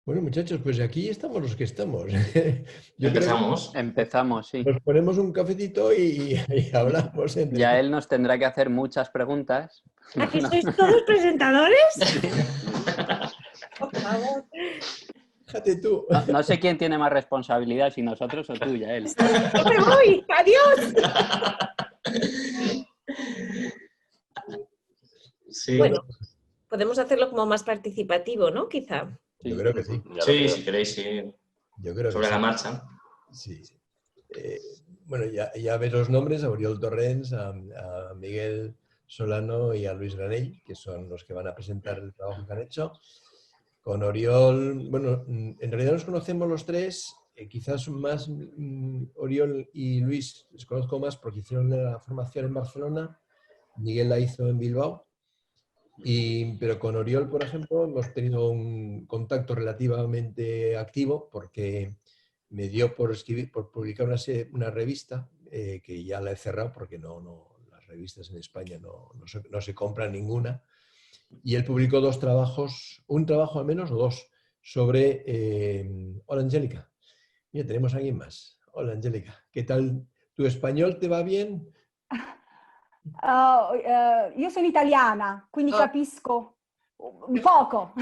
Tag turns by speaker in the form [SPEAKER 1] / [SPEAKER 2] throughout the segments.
[SPEAKER 1] Bueno, muchachos, pues aquí estamos los que estamos. Yo creo que
[SPEAKER 2] Empezamos.
[SPEAKER 3] Empezamos, sí.
[SPEAKER 1] nos ponemos un cafecito y hablamos entre
[SPEAKER 3] Ya
[SPEAKER 1] todos.
[SPEAKER 3] él nos tendrá que hacer muchas preguntas.
[SPEAKER 4] ¿Aquí sois todos presentadores? Por favor.
[SPEAKER 1] Fíjate tú.
[SPEAKER 3] No sé quién tiene más responsabilidad, si nosotros o tú, ya él.
[SPEAKER 4] ¡Yo me voy! ¡Adiós!
[SPEAKER 2] Sí,
[SPEAKER 4] Bueno, podemos hacerlo como más participativo, ¿no? Quizá.
[SPEAKER 1] Yo creo que sí.
[SPEAKER 2] sí, si queréis, sí.
[SPEAKER 1] Yo creo que
[SPEAKER 2] Sobre
[SPEAKER 1] sí.
[SPEAKER 2] la marcha.
[SPEAKER 1] Sí, sí. Bueno, ya ves los nombres, a Oriol Torrents, a Miguel Solano y a Luis Granell, que son los que van a presentar el trabajo que han hecho. Con Oriol, bueno, en realidad nos conocemos los tres, quizás más Oriol y Luis les conozco más porque hicieron la formación en Barcelona, Miguel la hizo en Bilbao, pero con Oriol, por ejemplo, hemos tenido un contacto relativamente activo porque me dio por publicar una revista que ya la he cerrado porque las revistas en España no se compran ninguna. Y él publicó dos trabajos, un trabajo al menos o dos, sobre... Hola, Angélica. Mira, tenemos a alguien más. Hola, Angélica. ¿Qué tal? ¿Tu español te va bien?
[SPEAKER 5] Io sono italiana, quindi capisco un poco.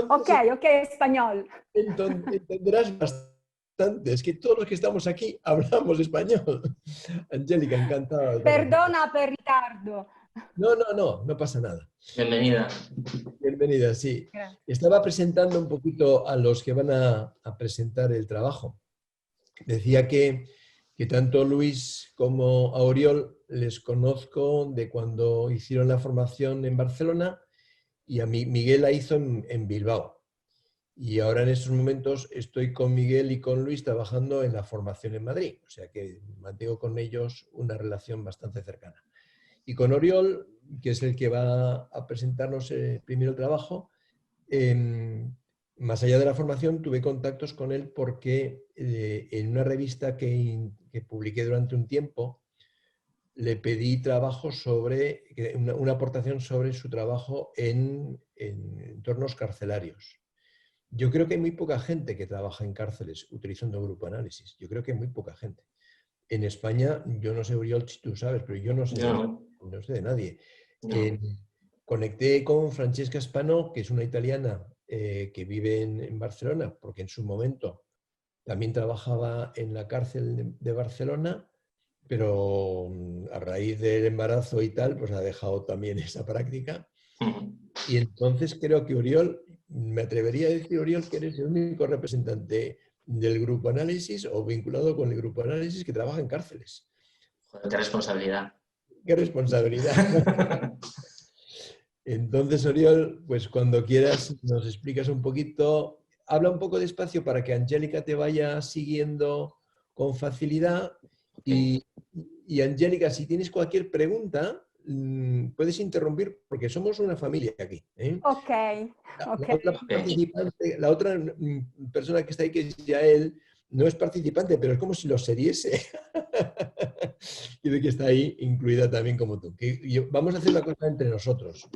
[SPEAKER 5] Ok, español.
[SPEAKER 1] Entenderás bastante. Es que todos los que estamos aquí hablamos español. Angélica, encantada.
[SPEAKER 5] Perdona per ritardo.
[SPEAKER 1] No pasa nada.
[SPEAKER 2] Bienvenida.
[SPEAKER 1] Bienvenida, sí.
[SPEAKER 5] Gracias.
[SPEAKER 1] Estaba presentando un poquito a los que van a presentar el trabajo. Decía que tanto Luis como a Oriol les conozco de cuando hicieron la formación en Barcelona y a Miguel la hizo en Bilbao. Y ahora en estos momentos estoy con Miguel y con Luis trabajando en la formación en Madrid. O sea que mantengo con ellos una relación bastante cercana. Y con Oriol, que es el que va a presentarnos primero el trabajo, más allá de la formación, tuve contactos con él porque en una revista que publiqué durante un tiempo, le pedí trabajo una aportación sobre su trabajo en entornos carcelarios. Yo creo que hay muy poca gente que trabaja en cárceles utilizando grupo análisis. Yo creo que hay muy poca gente. En España, yo no sé, Oriol, si tú sabes, pero yo no sé de nadie.
[SPEAKER 2] No.
[SPEAKER 1] Conecté con Francesca Spano, que es una italiana que vive en Barcelona, porque en su momento también trabajaba en la cárcel de Barcelona, pero a raíz del embarazo y tal, pues ha dejado también esa práctica. Y entonces creo que Oriol, me atrevería a decir, Oriol, que eres el único representante del grupo análisis o vinculado con el grupo análisis que trabaja en cárceles.
[SPEAKER 2] Joder, qué responsabilidad.
[SPEAKER 1] ¡Qué responsabilidad! Entonces, Oriol, pues cuando quieras nos explicas un poquito, habla un poco despacio para que Angélica te vaya siguiendo con facilidad. Y Angélica, si tienes cualquier pregunta, puedes interrumpir porque somos una familia aquí.
[SPEAKER 5] Ok.
[SPEAKER 1] La otra persona que está ahí, que es Yael, no es participante, pero es como si lo seriese. Y de que está ahí incluida también como tú. Vamos a hacer la cosa entre nosotros.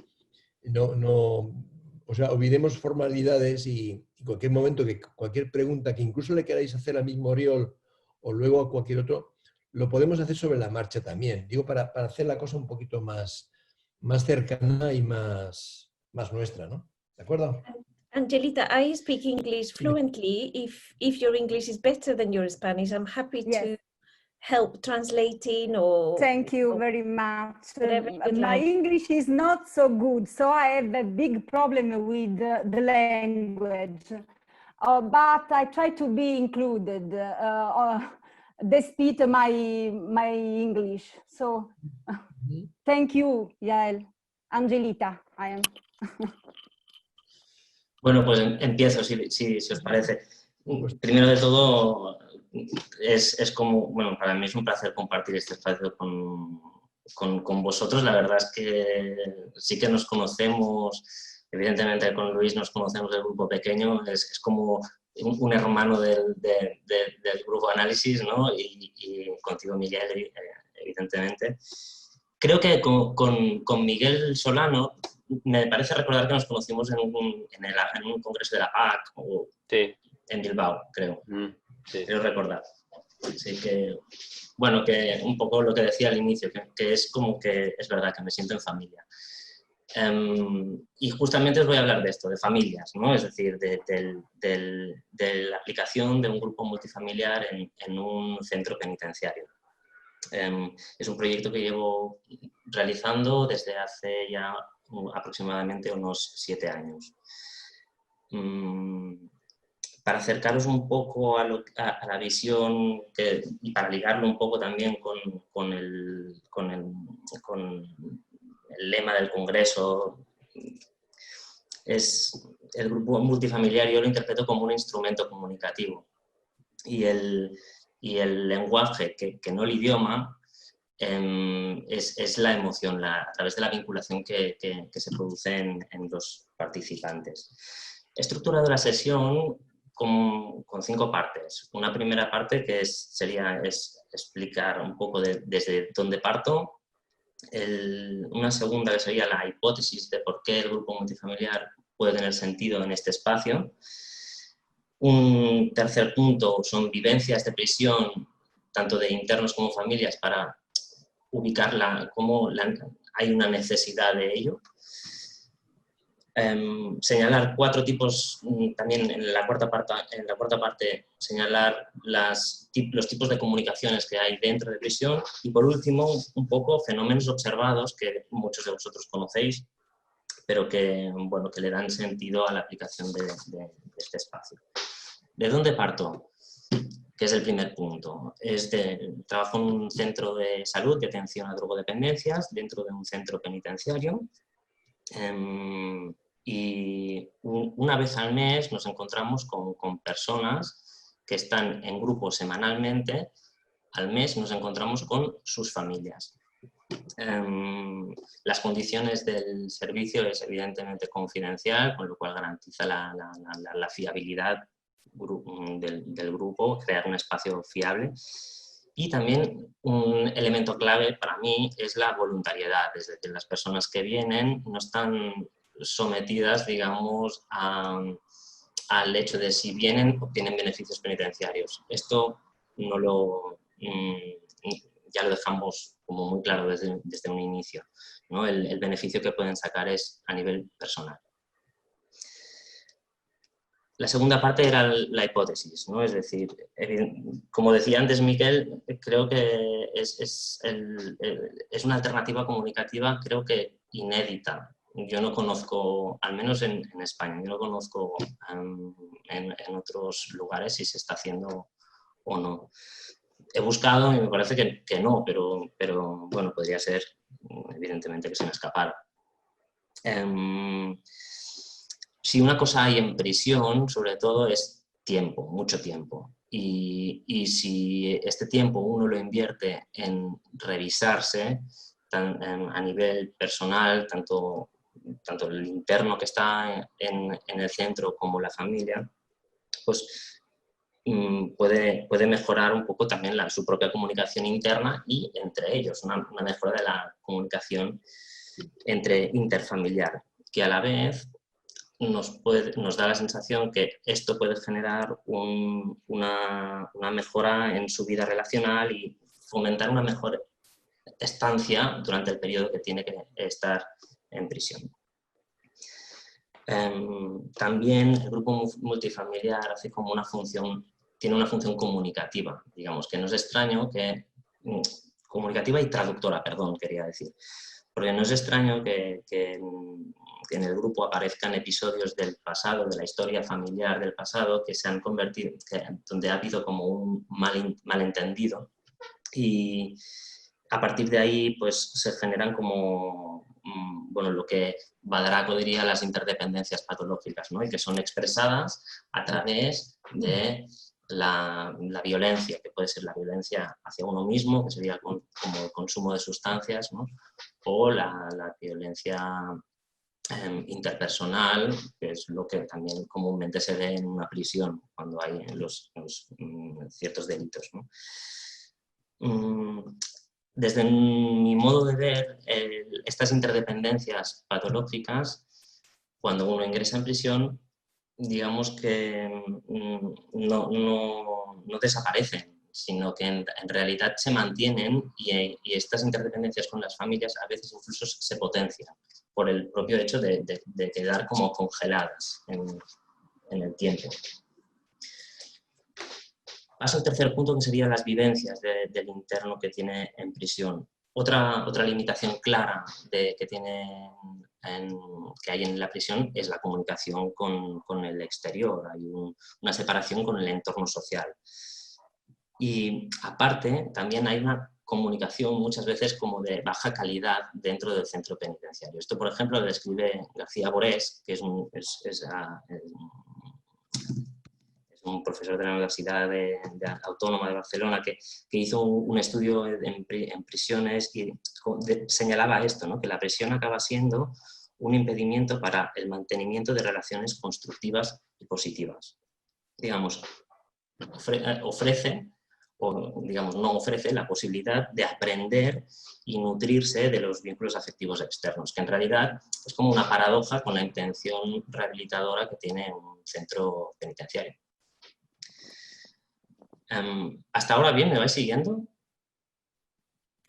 [SPEAKER 1] O sea, olvidemos formalidades y cualquier momento, cualquier pregunta que incluso le queráis hacer al mismo Oriol o luego a cualquier otro, lo podemos hacer sobre la marcha también. Digo, para hacer la cosa un poquito más cercana y más nuestra, ¿no? ¿De acuerdo?
[SPEAKER 4] Angelita, I speak English fluently. If your English is better than your Spanish, I'm happy to help translating or...
[SPEAKER 5] Thank you very much.
[SPEAKER 4] My
[SPEAKER 5] like. English is not so good, so I have a big problem with the language. But I try to be included despite my English. So thank you, Yael. Angelita, I am.
[SPEAKER 2] Bueno, pues empiezo, si os parece. Primero de todo, es como, bueno, para mí es un placer compartir este espacio con vosotros. La verdad es que sí que nos conocemos, evidentemente con Luis nos conocemos del grupo pequeño, es como un hermano del grupo Análisis, ¿no? Y contigo, Miguel, evidentemente. Creo que con Miguel Solano me parece recordar que nos conocimos en un congreso de la PAC o
[SPEAKER 3] Sí.
[SPEAKER 2] en Bilbao, creo.
[SPEAKER 3] Sí.
[SPEAKER 2] Creo recordar. Así que, bueno, que un poco lo que decía al inicio, que es como que es verdad que me siento en familia. Y justamente os voy a hablar de esto, de familias, ¿no? Es decir, de la aplicación de un grupo multifamiliar en un centro penitenciario. Es un proyecto que llevo realizando desde hace ya aproximadamente unos 7 años. Para acercaros un poco a la visión y para ligarlo un poco también con el lema del Congreso, es el grupo multifamiliar, yo lo interpreto como un instrumento comunicativo. Y el lenguaje, que no el idioma, es la emoción, a través de la vinculación que se produce en los participantes. He estructurado la sesión con 5 partes. Una primera parte que sería explicar un poco desde dónde parto. Una segunda que sería la hipótesis de por qué el grupo multifamiliar puede tener sentido en este espacio. Un tercer punto son vivencias de prisión, tanto de internos como familias, para ubicarla, cómo hay una necesidad de ello. Señalar 4 tipos, también en la cuarta parte señalar los tipos de comunicaciones que hay dentro de prisión y por último un poco fenómenos observados que muchos de vosotros conocéis, pero que, bueno, que le dan sentido a la aplicación de este espacio. ¿De dónde parto? Que es el primer punto. Trabajo en un centro de salud de atención a drogodependencias dentro de un centro penitenciario. Y una vez al mes nos encontramos con personas que están en grupos semanalmente. Al mes nos encontramos con sus familias. Las condiciones del servicio es evidentemente confidencial, con lo cual garantiza la fiabilidad del grupo, crear un espacio fiable. Y también un elemento clave para mí es la voluntariedad, es decir, las personas que vienen no están sometidas, digamos, al hecho de si vienen obtienen beneficios penitenciarios. Esto ya lo dejamos como muy claro desde un inicio, ¿no? El beneficio que pueden sacar es a nivel personal. La segunda parte era la hipótesis, ¿no? Es decir, como decía antes Miquel, creo que es una alternativa comunicativa, creo que inédita. Yo no conozco, al menos en España, yo no conozco en otros lugares si se está haciendo o no. He buscado y me parece que no, pero bueno, podría ser evidentemente que se me escapara. Si una cosa hay en prisión, sobre todo, es tiempo, mucho tiempo. Y si este tiempo uno lo invierte en revisarse a nivel personal, tanto el interno que está en el centro como la familia, pues puede mejorar un poco también su propia comunicación interna y entre ellos, una mejora de la comunicación interfamiliar, que a la vez nos da la sensación que esto puede generar una mejora en su vida relacional y fomentar una mejor estancia durante el periodo que tiene que estar en prisión. También el grupo multifamiliar tiene una función comunicativa, digamos, que no es extraño comunicativa y traductora, perdón, quería decir. Porque no es extraño que en el grupo aparezcan episodios del pasado, de la historia familiar del pasado, que se han convertido, donde ha habido como un malentendido. Y a partir de ahí pues, se generan como, bueno, lo que Badraco diría las interdependencias patológicas, ¿no? Y que son expresadas a través de la violencia, que puede ser la violencia hacia uno mismo, que sería como el consumo de sustancias, ¿no? O la violencia interpersonal, que es lo que también comúnmente se ve en una prisión cuando hay ciertos delitos, ¿no? desde mi modo de ver, estas interdependencias patológicas, cuando uno ingresa en prisión, digamos que no desaparecen, sino que en realidad se mantienen y estas interdependencias con las familias a veces incluso se potencian por el propio hecho de quedar como congeladas en el tiempo. Paso al tercer punto, que serían las vivencias del interno que tiene en prisión. Otra limitación clara que hay en la prisión es la comunicación con el exterior. Hay una separación con el entorno social. Y aparte, también hay una comunicación muchas veces como de baja calidad dentro del centro penitenciario. Esto, por ejemplo, lo describe García Borés, que es un profesor de la Universidad Autónoma de Barcelona, que hizo un estudio en prisiones y señalaba esto, ¿no? Que la prisión acaba siendo un impedimento para el mantenimiento de relaciones constructivas y positivas. Digamos, ofrece, o digamos, no ofrece la posibilidad de aprender y nutrirse de los vínculos afectivos externos, que en realidad es como una paradoja con la intención rehabilitadora que tiene un centro penitenciario. ¿Hasta ahora bien? ¿Me vais siguiendo?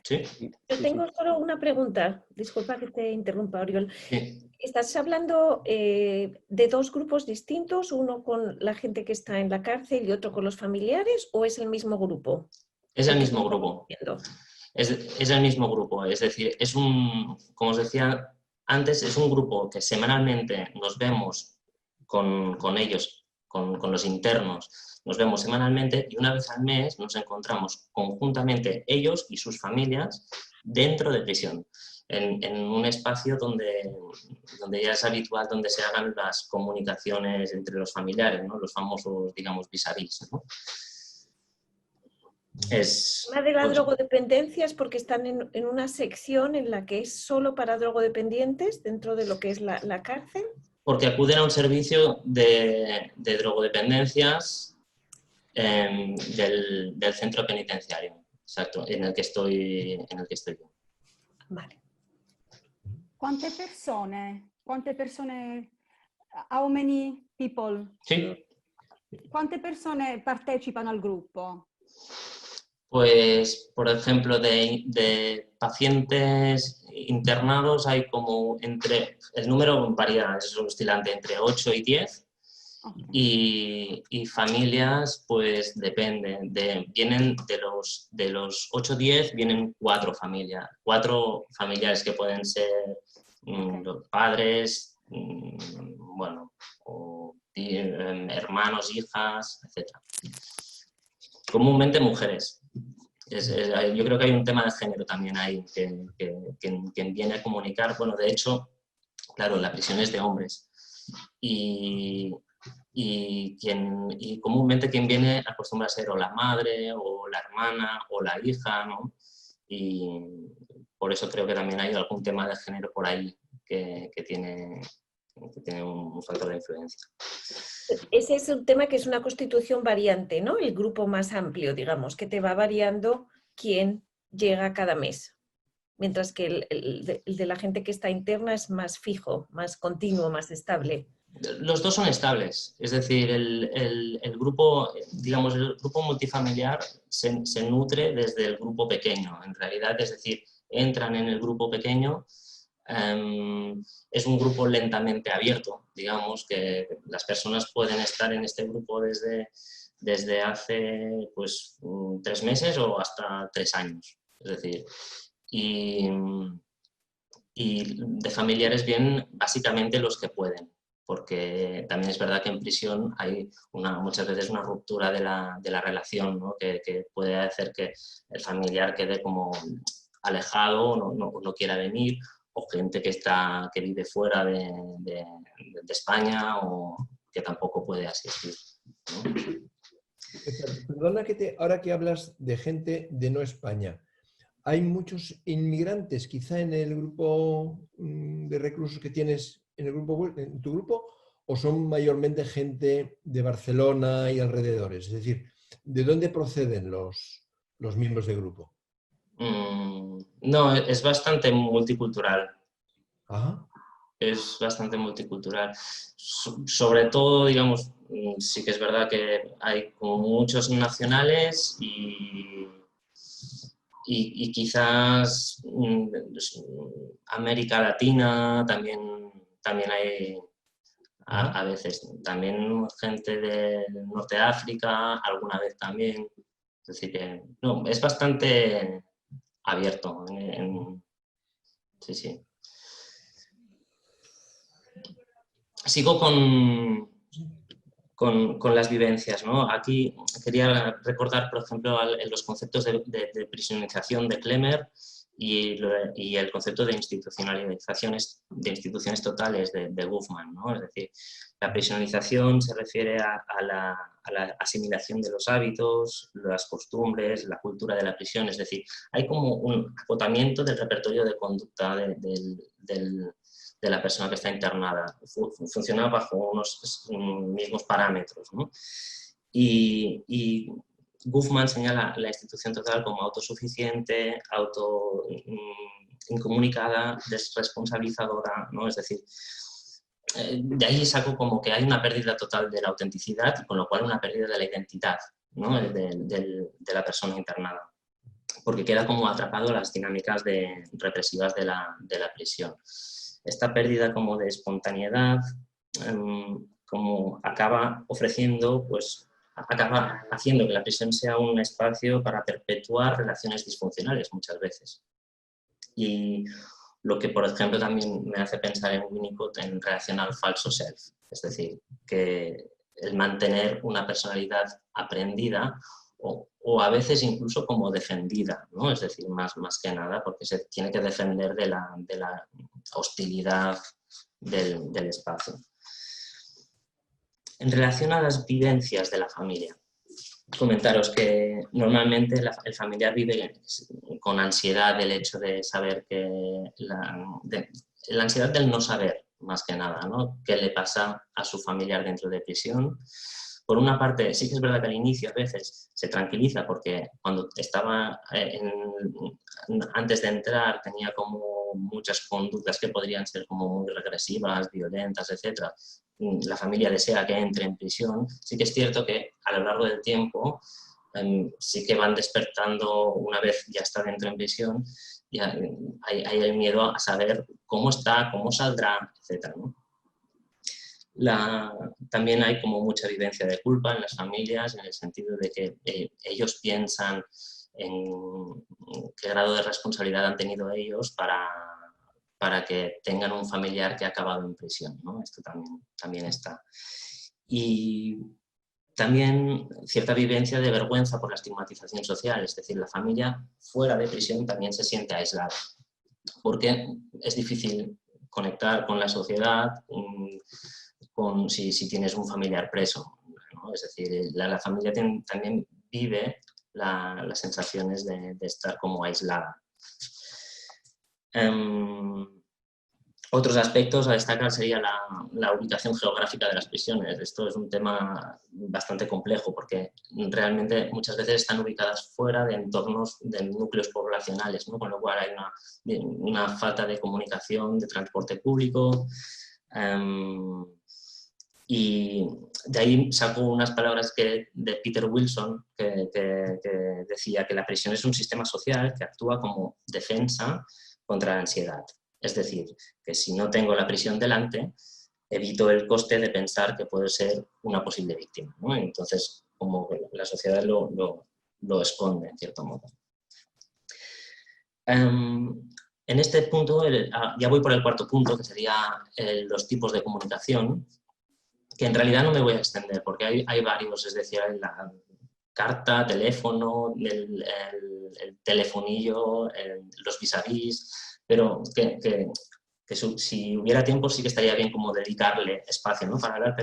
[SPEAKER 2] ¿Sí?
[SPEAKER 4] Yo tengo solo una pregunta. Disculpa que te interrumpa, Oriol.
[SPEAKER 2] Sí.
[SPEAKER 4] ¿Estás hablando de dos grupos distintos, uno con la gente que está en la cárcel y otro con los familiares, o es el mismo grupo?
[SPEAKER 2] Es el mismo grupo. Es el mismo grupo. Es decir, como os decía antes, es un grupo que semanalmente nos vemos con ellos, con los internos. Nos vemos semanalmente y una vez al mes nos encontramos conjuntamente ellos y sus familias dentro de prisión, en un espacio donde ya es habitual, donde se hagan las comunicaciones entre los familiares, ¿no? Los famosos, digamos, vis-a-vis, ¿no?
[SPEAKER 4] Una de las drogodependencias porque están en una sección en la que es solo para drogodependientes dentro de lo que es la cárcel. Porque
[SPEAKER 2] acuden a un servicio de drogodependencias del centro penitenciario, exacto, en el que estoy yo.
[SPEAKER 4] Vale.
[SPEAKER 5] ¿Cuántas persone, how many people?
[SPEAKER 2] Sí.
[SPEAKER 5] ¿Cuántas personas partecipan al grupo?
[SPEAKER 2] Pues, por ejemplo, de pacientes internados hay como el número varía, es oscilante entre 8 y 10. Okay. Y familias, pues dependen, vienen de los 8 o 10, vienen 4 familiares que pueden ser los padres, bueno, o hermanos, hijas, etc. Comúnmente mujeres. Yo creo que hay un tema de género también ahí, quien viene a comunicar, bueno, de hecho, claro, la prisión es de hombres. Y comúnmente quien viene acostumbra a ser o la madre, o la hermana, o la hija, ¿no? Y por eso creo que también hay algún tema de género por ahí que tiene un factor de influencia.
[SPEAKER 4] Ese es un tema que es una constitución variante, ¿no? El grupo más amplio, digamos, que te va variando quién llega cada mes. Mientras que el de la gente que está interna es más fijo, más continuo, más estable.
[SPEAKER 2] Los dos son estables, es decir, el grupo, digamos, el grupo multifamiliar se nutre desde el grupo pequeño, en realidad, es decir, entran en el grupo pequeño, es un grupo lentamente abierto, digamos, que las personas pueden estar en este grupo desde hace pues 3 meses o hasta 3 años, es decir, y de familiares vienen básicamente los que pueden. Porque también es verdad que en prisión hay muchas veces una ruptura de la relación, ¿no? que puede hacer que el familiar quede como alejado, no quiera venir, o gente que vive fuera de España o que tampoco puede asistir, ¿no?
[SPEAKER 1] Perdona ahora que hablas de gente de no España, ¿hay muchos inmigrantes quizá en el grupo de reclusos que tienes en tu grupo, o son mayormente gente de Barcelona y alrededores? Es decir, ¿de dónde proceden los miembros del grupo?
[SPEAKER 2] No, es bastante multicultural.
[SPEAKER 1] Ajá.
[SPEAKER 2] Es bastante multicultural. Sobre todo, digamos, sí que es verdad que hay como muchos nacionales y quizás América Latina también hay a veces. También gente del norte de África, alguna vez también. Es decir que no, es bastante abierto. Sí, sí. Sigo con las vivencias, ¿no? Aquí quería recordar, por ejemplo, los conceptos de prisionización de Klemmer y el concepto de institucionalización de instituciones totales de Goffman, ¿no? Es decir, la prisionización se refiere a la asimilación de los hábitos, las costumbres, la cultura de la prisión, es decir, hay como un acotamiento del repertorio de conducta de la persona que está internada. Funciona bajo unos mismos parámetros, ¿no? Y Goffman señala la institución total como autosuficiente, incomunicada, desresponsabilizadora, ¿no? Es decir, de ahí saco como que hay una pérdida total de la autenticidad y con lo cual una pérdida de la identidad, ¿no? de la persona internada, porque queda como atrapado a las dinámicas represivas de la prisión. Esta pérdida como de espontaneidad como acaba ofreciendo, pues acaba haciendo que la prisión sea un espacio para perpetuar relaciones disfuncionales muchas veces. Y lo que, por ejemplo, también me hace pensar en Winnicott en relación al falso self, es decir, que el mantener una personalidad aprendida o a veces incluso como defendida, ¿no? Es decir, más que nada, porque se tiene que defender de la hostilidad del espacio. En relación a las vivencias de la familia, comentaros que normalmente el familiar vive con ansiedad del hecho de saber que la ansiedad del no saber, más que nada, ¿no? ¿Qué le pasa a su familiar dentro de prisión? Por una parte, sí que es verdad que al inicio a veces se tranquiliza porque cuando estaba antes de entrar tenía como muchas conductas que podrían ser como muy regresivas, violentas, etc. La familia desea que entre en prisión. Sí que es cierto que a lo largo del tiempo sí que van despertando una vez ya está dentro en prisión y hay el miedo a saber cómo está, cómo saldrá, etc., ¿no? También hay como mucha vivencia de culpa en las familias, en el sentido de que ellos piensan en qué grado de responsabilidad han tenido ellos para que tengan un familiar que ha acabado en prisión, ¿no? Esto también está. Y también cierta vivencia de vergüenza por la estigmatización social, es decir, la familia fuera de prisión también se siente aislada, porque es difícil conectar con la sociedad si tienes un familiar preso, ¿no? Es decir, la familia también vive las sensaciones de estar como aislada. Otros aspectos a destacar sería la ubicación geográfica de las prisiones. Esto es un tema bastante complejo porque realmente muchas veces están ubicadas fuera de entornos de núcleos poblacionales, ¿no? Con lo cual hay una falta de comunicación, de transporte público. Y de ahí saco unas palabras de Peter Wilson que decía que la prisión es un sistema social que actúa como defensa contra la ansiedad. Es decir, que si no tengo la prisión delante, evito el coste de pensar que puedo ser una posible víctima, ¿no? Entonces, como la sociedad lo esconde, en cierto modo. En este punto, ya voy por el cuarto punto, que sería los tipos de comunicación, que en realidad no me voy a extender, porque hay varios, es decir, la carta, teléfono, el telefonillo, los vis-a-vis, pero que si hubiera tiempo sí que estaría bien como dedicarle espacio, ¿no? Para hablar,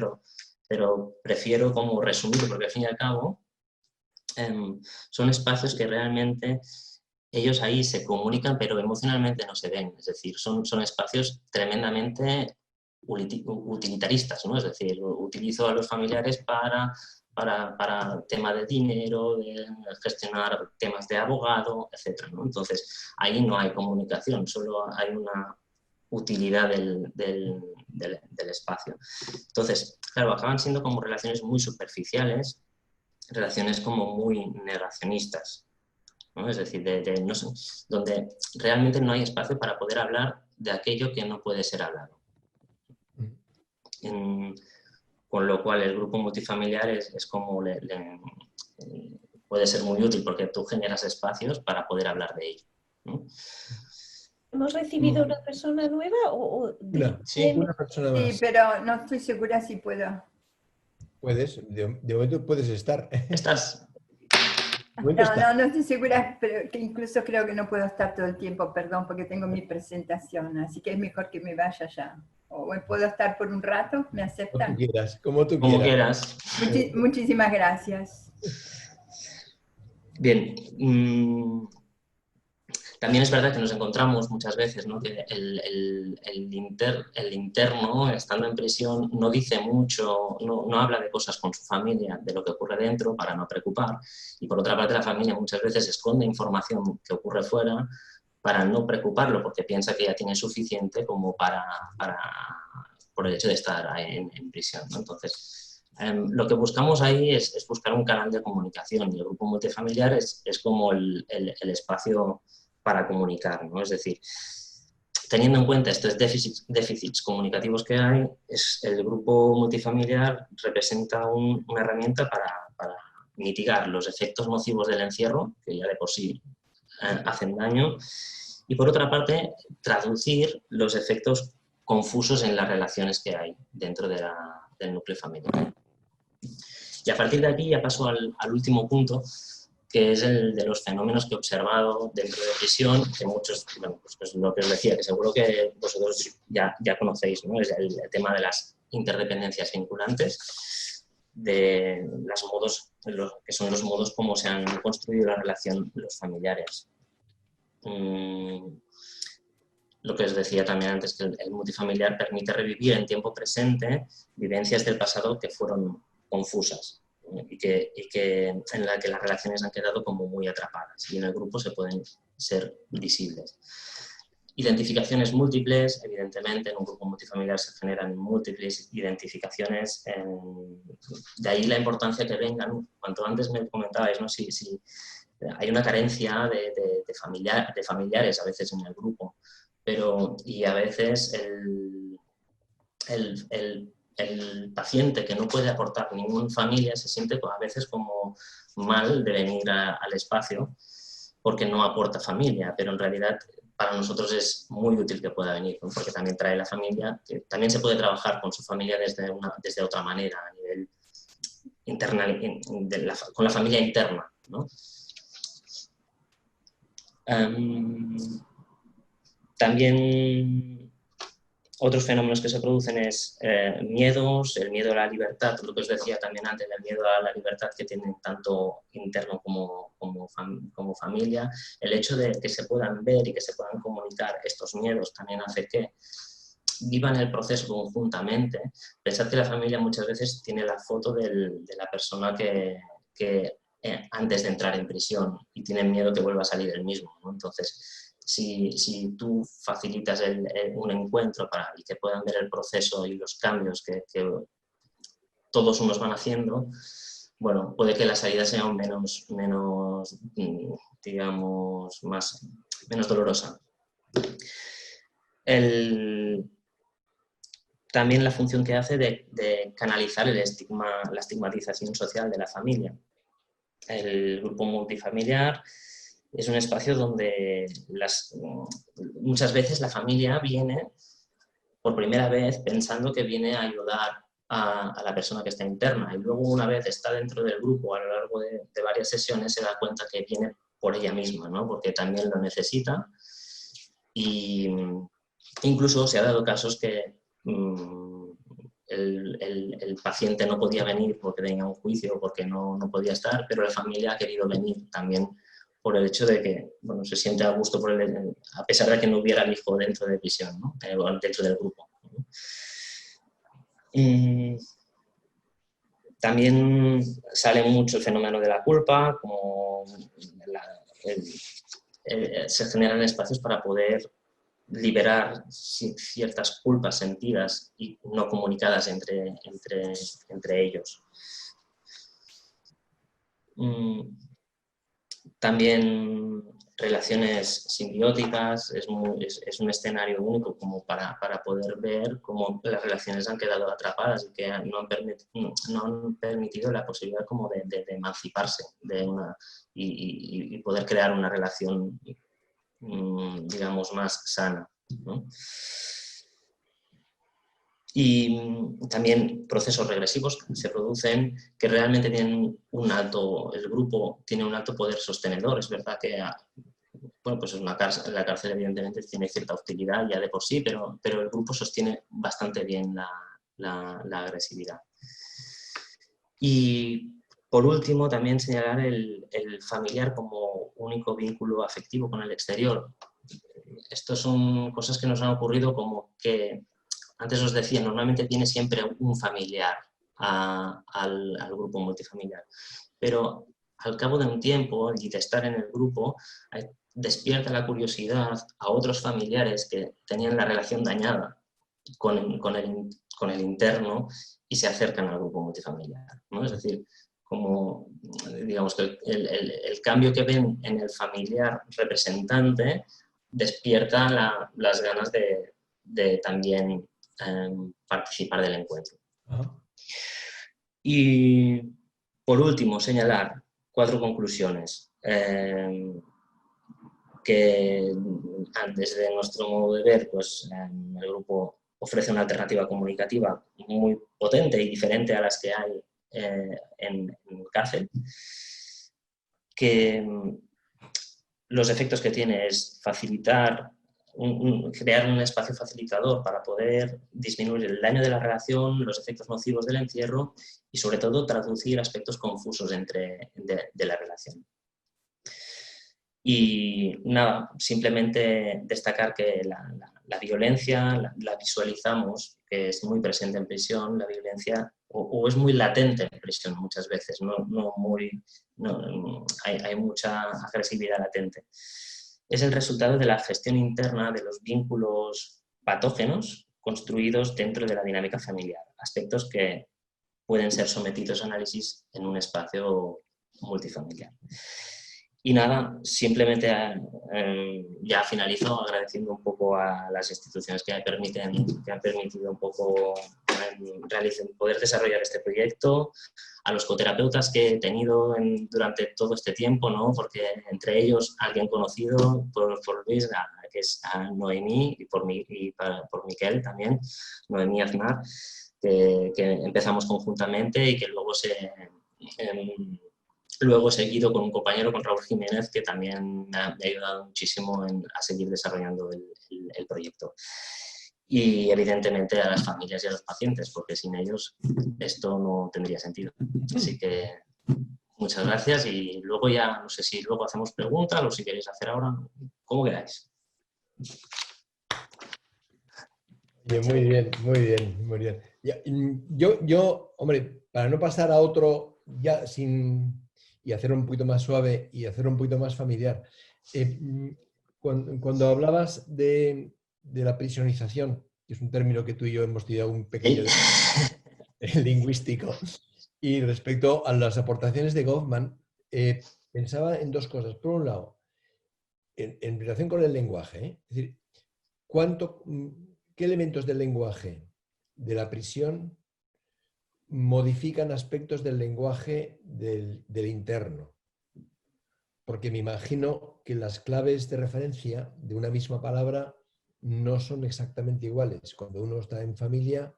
[SPEAKER 2] pero prefiero como resumir, porque al fin y al cabo son espacios que realmente ellos ahí se comunican, pero emocionalmente no se ven, es decir, son espacios tremendamente utilitaristas, ¿no? Es decir, utilizo a los familiares para para tema de dinero, de gestionar temas de abogado, etc., ¿no? Entonces, ahí no hay comunicación, solo hay una utilidad del espacio. Entonces, claro, acaban siendo como relaciones muy superficiales, relaciones como muy negacionistas, ¿no? Es decir, no sé, donde realmente no hay espacio para poder hablar de aquello que no puede ser hablado. Con lo cual el grupo multifamiliar es como puede ser muy útil porque tú generas espacios para poder hablar de ello, ¿no?
[SPEAKER 4] ¿Hemos recibido una persona nueva
[SPEAKER 2] Sí.
[SPEAKER 1] Una persona más.
[SPEAKER 6] Sí, pero no estoy segura si puedo.
[SPEAKER 1] Puedes, de momento puedes estar.
[SPEAKER 2] ¿Estás?
[SPEAKER 6] No estoy segura, pero que incluso creo que no puedo estar todo el tiempo, perdón, porque tengo mi presentación, así que es mejor que me vaya ya. O puedo estar por un rato, ¿me aceptan?
[SPEAKER 1] Como tú
[SPEAKER 2] Como
[SPEAKER 1] quieras.
[SPEAKER 6] Muchísimas gracias.
[SPEAKER 2] Bien. También es verdad que nos encontramos muchas veces, ¿no?, que el interno, estando en prisión, no dice mucho, no habla de cosas con su familia, de lo que ocurre dentro, para no preocupar. Y por otra parte, la familia muchas veces esconde información que ocurre fuera para no preocuparlo, porque piensa que ya tiene suficiente como por el hecho de estar en prisión, ¿no? Entonces, lo que buscamos ahí es buscar un canal de comunicación, y el grupo multifamiliar es como el espacio para comunicar, ¿no? Es decir, teniendo en cuenta estos déficits comunicativos que hay, el grupo multifamiliar representa una herramienta para mitigar los efectos nocivos del encierro, que ya de por sí hacen daño, y por otra parte, traducir los efectos confusos en las relaciones que hay dentro del núcleo familiar. Y a partir de aquí ya paso al último punto, que es el de los fenómenos que he observado dentro de prisión, que muchos, bueno, pues es lo que os decía, que seguro que vosotros ya conocéis, ¿no? Es el tema de las interdependencias vinculantes, de los modos, que son los modos como se han construido la relación los familiares. Lo que os decía también antes, que el multifamiliar permite revivir en tiempo presente vivencias del pasado que fueron confusas, en la que las relaciones han quedado como muy atrapadas, y en el grupo se pueden ser visibles. Identificaciones múltiples, evidentemente en un grupo multifamiliar se generan múltiples identificaciones, de ahí la importancia que vengan. Cuanto antes me comentabais, ¿no?, si hay una carencia de familiares a veces en el grupo, y a veces el paciente que no puede aportar ninguna familia se siente a veces como mal de venir al espacio porque no aporta familia, pero en realidad para nosotros es muy útil que pueda venir, ¿no?, porque también trae la familia, que también se puede trabajar con su familia desde otra manera, a nivel interna, con la familia interna, ¿no? También otros fenómenos que se producen es miedos, el miedo a la libertad, lo que os decía también antes, el miedo a la libertad que tienen tanto interno como familia. El hecho de que se puedan ver y que se puedan comunicar estos miedos también hace que vivan el proceso conjuntamente. Pensad que la familia muchas veces tiene la foto de la persona que antes de entrar en prisión, y tienen miedo que vuelva a salir el mismo, ¿no? Entonces, si tú facilitas un encuentro y que puedan ver el proceso y los cambios que todos unos van haciendo, bueno, puede que la salida sea menos digamos, menos dolorosa. También la función que hace de canalizar la estigmatización social de la familia. El grupo multifamiliar es un espacio donde muchas veces la familia viene por primera vez pensando que viene a ayudar a la persona que está interna, y luego, una vez está dentro del grupo a lo largo de varias sesiones, se da cuenta que viene por ella misma, ¿no?, porque también lo necesita. Y incluso se ha dado casos que el paciente no podía venir porque tenía un juicio o porque no podía estar, pero la familia ha querido venir también por el hecho de que, bueno, se siente a gusto a pesar de que no hubiera el hijo dentro de prisión, ¿no?, dentro del grupo. También sale mucho el fenómeno de la culpa, como se generan espacios para poder liberar ciertas culpas sentidas y no comunicadas entre ellos. También relaciones simbióticas, es un escenario único como para poder ver cómo las relaciones han quedado atrapadas y que no han permitido la posibilidad como de emanciparse y poder crear una relación, digamos, más sana, ¿no? Y también procesos regresivos se producen que realmente tienen el grupo tiene un alto poder sostenedor. Es verdad que, bueno, pues la cárcel evidentemente tiene cierta hostilidad ya de por sí, pero el grupo sostiene bastante bien la agresividad. Y por último, también señalar el familiar como único vínculo afectivo con el exterior. Estas son cosas que nos han ocurrido, como que antes os decía, normalmente tiene siempre un familiar al grupo multifamiliar, pero al cabo de un tiempo y de estar en el grupo, despierta la curiosidad a otros familiares que tenían la relación dañada con el interno y se acercan al grupo multifamiliar, ¿no? Es decir, como digamos que el cambio que ven en el familiar representante despierta las ganas de también participar del encuentro. Y por último, señalar 4 conclusiones que desde nuestro modo de ver, pues el grupo ofrece una alternativa comunicativa muy potente y diferente a las que hay en cárcel, que los efectos que tiene es facilitar, crear un espacio facilitador para poder disminuir el daño de la relación, los efectos nocivos del encierro y sobre todo traducir aspectos confusos de la relación. Y nada, simplemente destacar que la violencia la visualizamos, que es muy presente en prisión, la violencia, o es muy latente en prisión muchas veces, hay mucha agresividad latente. Es el resultado de la gestión interna de los vínculos patógenos construidos dentro de la dinámica familiar, aspectos que pueden ser sometidos a análisis en un espacio multifamiliar. Y nada, simplemente ya finalizo agradeciendo un poco a las instituciones que han permitido un poco poder desarrollar este proyecto, a los coterapeutas que he tenido durante todo este tiempo, ¿no? Porque entre ellos alguien conocido por Luis, que es a Noemí, y por Miquel también, Noemí Aznar, que empezamos conjuntamente y que luego he seguido con un compañero, con Raúl Jiménez, que también me ha ayudado muchísimo a seguir desarrollando el proyecto. Y evidentemente a las familias y a los pacientes, porque sin ellos esto no tendría sentido. Así que muchas gracias y luego ya, no sé si luego hacemos preguntas o si queréis hacer ahora, como queráis.
[SPEAKER 1] Muy bien, muy bien, muy bien. Yo, hombre, para no pasar a otro ya y hacerlo un poquito más suave y hacerlo un poquito más familiar, cuando hablabas de la prisionización, que es un término que tú y yo hemos tenido un pequeño lingüístico, y respecto a las aportaciones de Goffman, pensaba en 2 cosas. Por un lado, en relación con el lenguaje, es decir, ¿qué elementos del lenguaje de la prisión modifican aspectos del lenguaje del interno? Porque me imagino que las claves de referencia de una misma palabra no son exactamente iguales cuando uno está en familia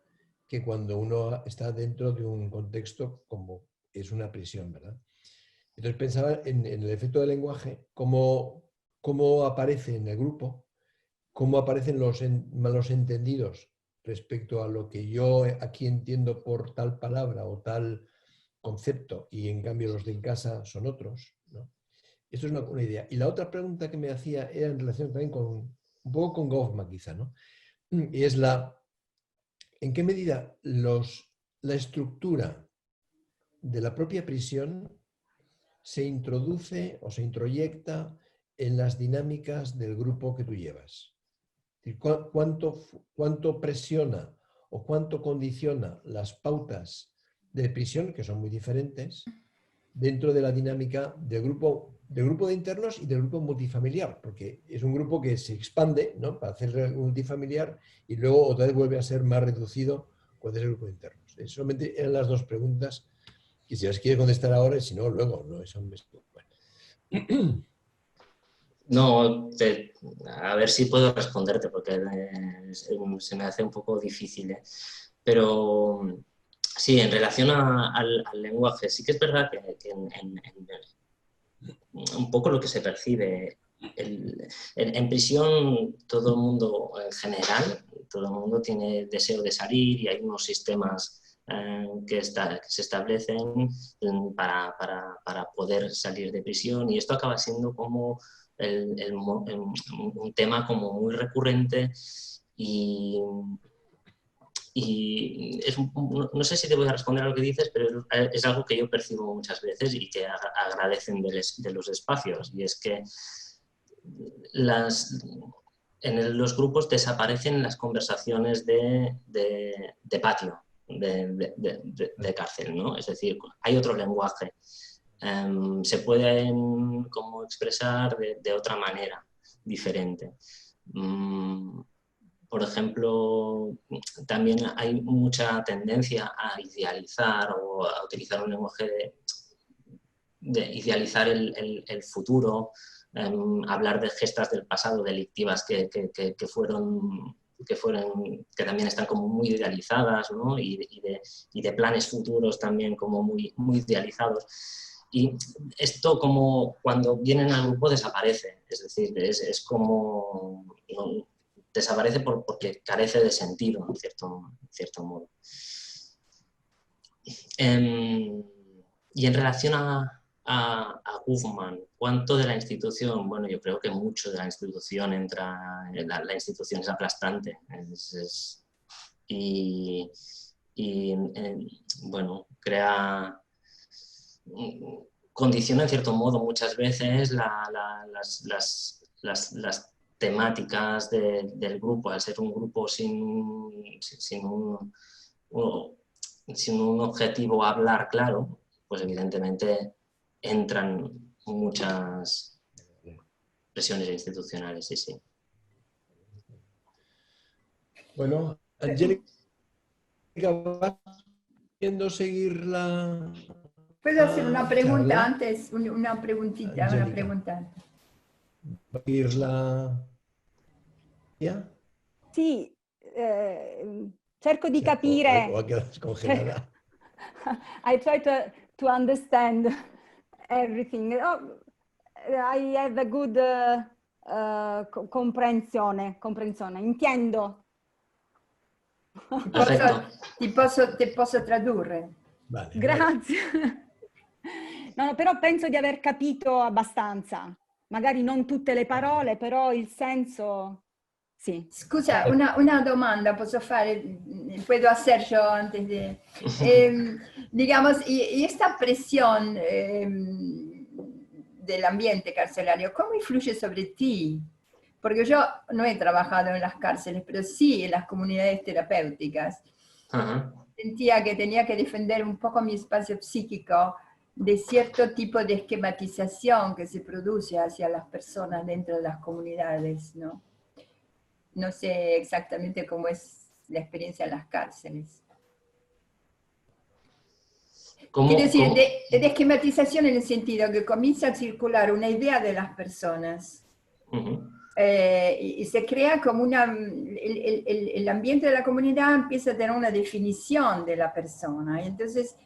[SPEAKER 1] que cuando uno está dentro de un contexto como es una prisión, ¿verdad? Entonces pensaba en el efecto del lenguaje, cómo aparece en el grupo, cómo aparecen los malos entendidos respecto a lo que yo aquí entiendo por tal palabra o tal concepto y en cambio los de en casa son otros, ¿no? Esto es una idea. Y la otra pregunta que me hacía era en relación también un poco con Goffman quizá, ¿no? Y es ¿en qué medida la estructura de la propia prisión se introduce o se introyecta en las dinámicas del grupo que tú llevas? Es decir, ¿cuánto presiona o cuánto condiciona las pautas de prisión, que son muy diferentes, dentro de la dinámica del grupo de internos y del grupo multifamiliar? Porque es un grupo que se expande, ¿no?, para hacer multifamiliar y luego otra vez vuelve a ser más reducido cuando es el grupo de internos. Solamente eran las dos preguntas que si las quiere contestar ahora y si no, luego. ¿No? Eso bueno.
[SPEAKER 2] No, a ver si puedo responderte, porque se me hace un poco difícil, ¿eh? Pero sí, en relación al lenguaje, sí que es verdad que un poco lo que se percibe en prisión, todo el mundo en general, todo el mundo tiene deseo de salir y hay unos sistemas que se establecen para poder salir de prisión, y esto acaba siendo como un tema como muy recurrente y no sé si te voy a responder a lo que dices, pero es algo que yo percibo muchas veces y que agradecen de los espacios, y es que los grupos desaparecen las conversaciones de patio, de cárcel, ¿no? Es decir, hay otro lenguaje. Se pueden como expresar de otra manera, diferente. Por ejemplo, también hay mucha tendencia a idealizar o a utilizar un lenguaje de idealizar el futuro, hablar de gestas del pasado delictivas que también están como muy idealizadas, ¿no? y de planes futuros también como muy, muy idealizados. Y esto, como cuando vienen al grupo, desaparece, es decir, es como... ¿no? Desaparece porque carece de sentido, en cierto modo. Y en relación a Huffman, ¿cuánto de la institución? Bueno, yo creo que mucho de la institución entra... La institución es aplastante. Bueno, condiciona en cierto modo muchas veces las temáticas del grupo. Al ser un grupo sin un objetivo a hablar claro, pues evidentemente entran muchas presiones institucionales, sí.
[SPEAKER 1] Bueno, Angélica, ¿vas queriendo seguir la...
[SPEAKER 6] ¿Puedo hacer una pregunta
[SPEAKER 1] charla?
[SPEAKER 6] antes? Una preguntita,
[SPEAKER 1] Angélica.
[SPEAKER 6] una pregunta.
[SPEAKER 1] ¿Va a seguir la... ¿Ya?
[SPEAKER 5] Sì, cerco di capire.
[SPEAKER 1] O ha quedado descongelada.
[SPEAKER 5] I try to understand everything. Oh, I have a good comprensione. Intendo.
[SPEAKER 6] Ti posso tradurre?
[SPEAKER 1] Vale,
[SPEAKER 5] Grazie. No, però penso di aver capito abbastanza. Magari non tutte le parole, però il senso... Sí.
[SPEAKER 6] Scusa, una domanda posso fare, puedo hacer yo antes de... digamos, y esta presión del ambiente carcelario, ¿cómo influye sobre ti? Porque yo no he trabajado en las cárceles, pero sí en las comunidades terapéuticas. Sentía que tenía que defender un poco mi espacio psíquico de cierto tipo de esquematización que se produce hacia las personas dentro de las comunidades, ¿no? No sé exactamente cómo es la experiencia en las cárceles. Quiero decir, de esquematización en el sentido que comienza a circular una idea de las personas y se crea como el ambiente de la comunidad empieza a tener una definición de la persona. Y entonces,